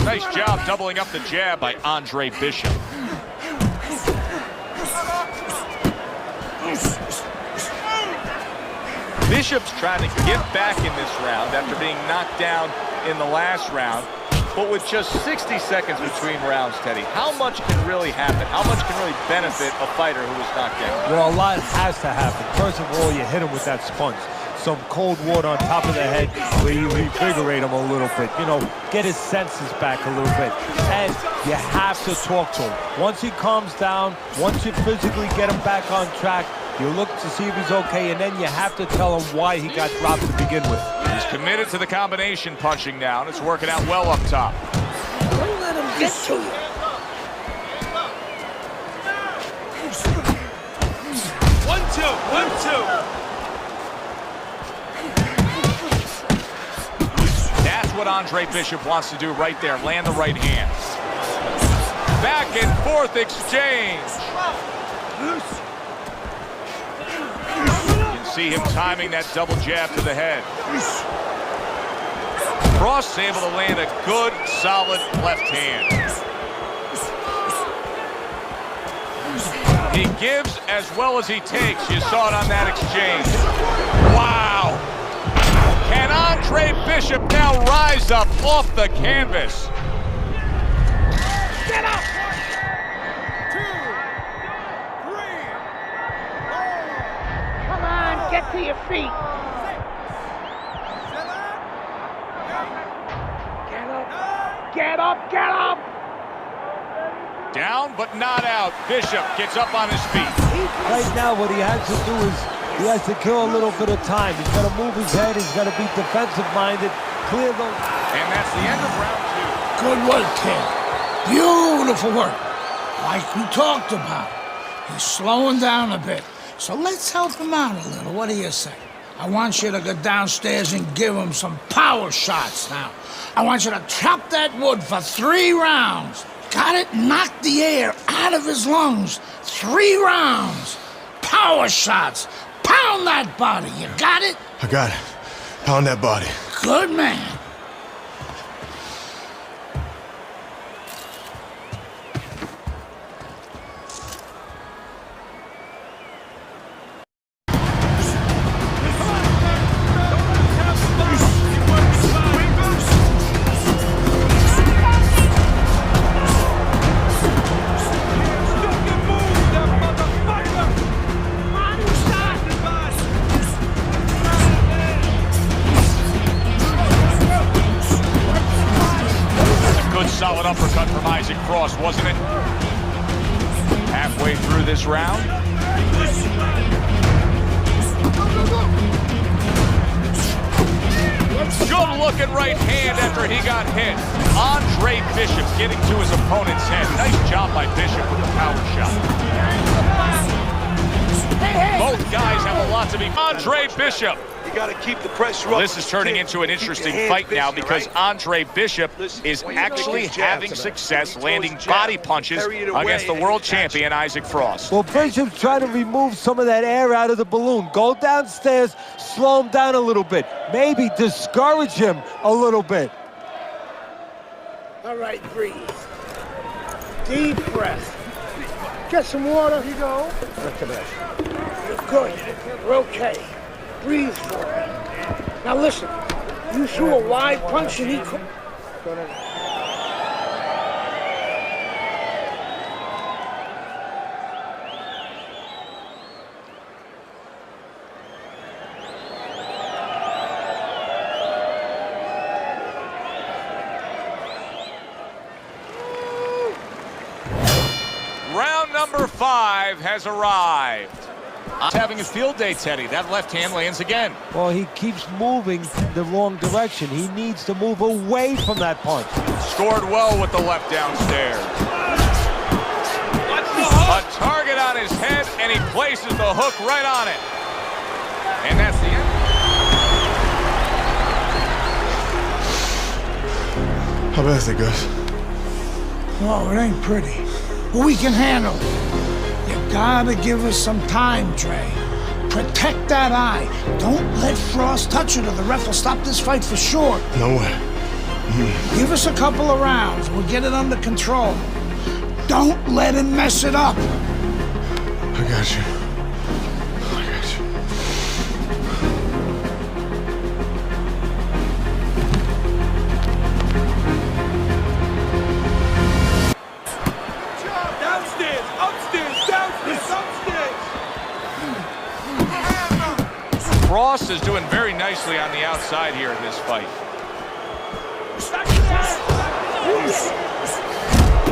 Nice job doubling up the jab by Andre Bishop. Bishop's trying to get back in this round after being knocked down in the last round. But with just 60 seconds between rounds, Teddy, how much can really happen? How much can really benefit a fighter who was knocked down? Well, a lot has to happen. First of all, you hit him with that sponge. Some cold water on top of the head where you revigorate him a little bit. You know, get his senses back a little bit. And you have to talk to him. Once he calms down, once you physically get him back on track, you look to see if he's okay, and then you have to tell him why he got dropped to begin with. He's committed to the combination punching now, and it's working out well up top. Don't let him get to you. 1-2, 1-2. That's what Andre Bishop wants to do right there, land the right hand. Back and forth exchange. You can see him timing that double jab to the head. Cross able to land a good, solid left hand. He gives as well as he takes. You saw it on that exchange. Wow. Can Andre Bishop now rise up off the canvas? Get up! 2, 3, 4. Come on, get to your feet. Get up, get up, get up! Down, but not out. Bishop gets up on his feet. Right now, what he has to do is he has to kill a little bit of time. He's got to move his head. He's got to be defensive-minded, clear those. And that's the end of round 2. Good work, kid. Beautiful work. Like we talked about. He's slowing down a bit. So let's help him out a little. What do you say? I want you to go downstairs and give him some power shots now. I want you to chop that wood for 3 rounds. Got it? Knock the air out of his lungs. 3 rounds. Power shots. Pound that body. You got it? I got it. Pound that body. Good man. Solid uppercut from Isaac Cross, wasn't it? Halfway through this round. Good looking right hand after he got hit. Andre Bishop getting to his opponent's head. Nice job by Bishop with the power shot. Both guys have a lot to be. Andre Bishop. You got to keep the pressure up. This is turning into an interesting fight now because Andre Bishop is actually having success landing body punches against the world champion Isaac Frost. Well, Bishop's trying to remove some of that air out of the balloon. Go downstairs, slow him down a little bit. Maybe discourage him a little bit. All right, breathe. Deep breath. Get some water. Here you go. You're good. You're okay. Breathe for it. Now listen, you threw a wide punch and he could... Round number 5 has arrived. He's having a field day, Teddy. That left hand lands again. Well, he keeps moving the wrong direction. He needs to move away from that punch. Scored well with the left downstairs. A target on his head, and he places the hook right on it. And that's the end. How bad is it, Gus? Oh, it ain't pretty. But we can handle it. You gotta give us some time, Trey. Protect that eye. Don't let Frost touch it or the ref will stop this fight for sure. No way. Give us a couple of rounds. We'll get it under control. Don't let him mess it up. I got you. I got you. Frost is doing very nicely on the outside here in this fight.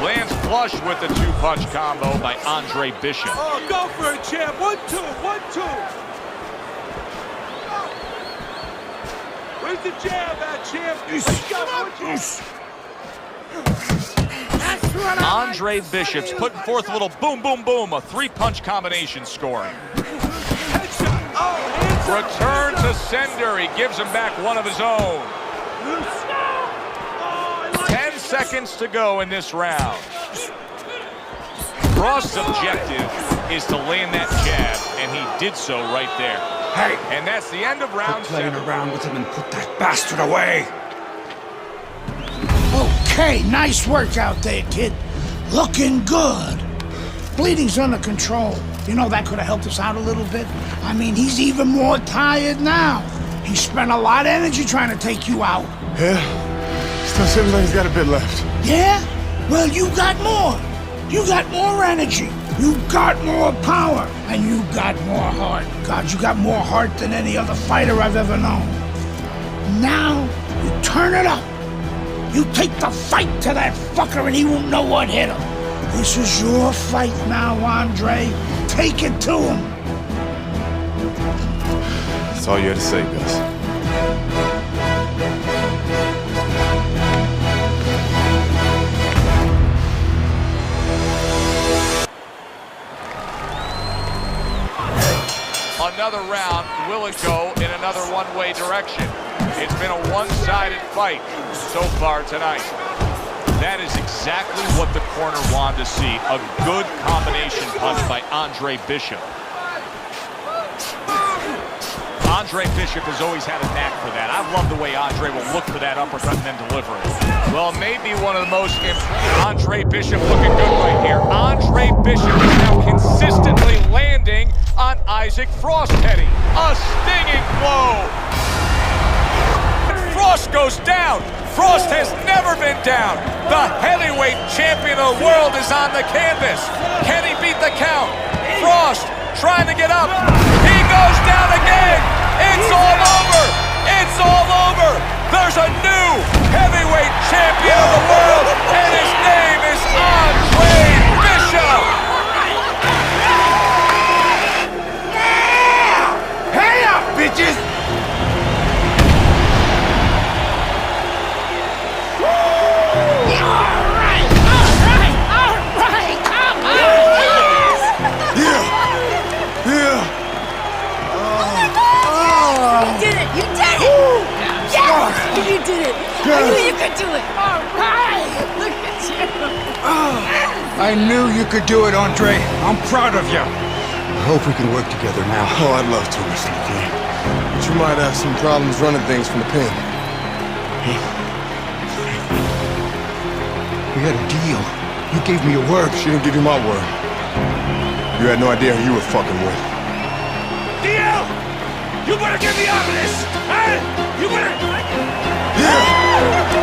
Lands flush with the two-punch combo by Andre Bishop. Oh, go for it, champ. 1-2, 1-2. Where's the jab at, champ? Andre Bishop's putting forth a little boom, boom, boom, a three-punch combination scoring. Return to sender. He gives him back one of his own. 10 seconds to go in this round. Frost's objective is to land that jab, and he did so right there. Hey! And that's the end of round 7. Playing around with him and put that bastard away! Okay, nice work out there, kid. Looking good. Bleeding's under control. You know, that could have helped us out a little bit. I mean, he's even more tired now. He spent a lot of energy trying to take you out. Yeah? Still seems like he's got a bit left. Yeah? Well, you got more. You got more energy. You got more power. And you got more heart. God, you got more heart than any other fighter I've ever known. Now, you turn it up. You take the fight to that fucker and he won't know what hit him. This is your fight now, Andre. Take it to him. That's all you had to say, Gus. Another round, will it go in another one-way direction? It's been a one-sided fight so far tonight. That is exactly what the corner wanted to see. A good combination punch by Andre Bishop. Andre Bishop has always had a knack for that. I love the way Andre will look for that uppercut and then deliver it. Well, maybe one of the most Andre Bishop looking good right here. Andre Bishop is now consistently landing on Isaac Frost, Teddy. A stinging blow. Frost goes down. Frost has never been down. The heavyweight champion of the world is on the canvas. Can he beat the count? Frost trying to get up. He goes down again. It's all over. It's all over. There's a new heavyweight champion of the world, and his name is Andre Bishop. Hey up, bitches! You did it! I knew you could do it! All right! Look at you! I knew you could do it, Andre. I'm proud of you. I hope we can work together now. Oh, I'd love to, Mr. McQueen. But you might have some problems running things from the pen. We had a deal. You gave me your word. She didn't give you my word. You had no idea who you were fucking with. DL! You better get me out of this! Hey! You better... Yeah!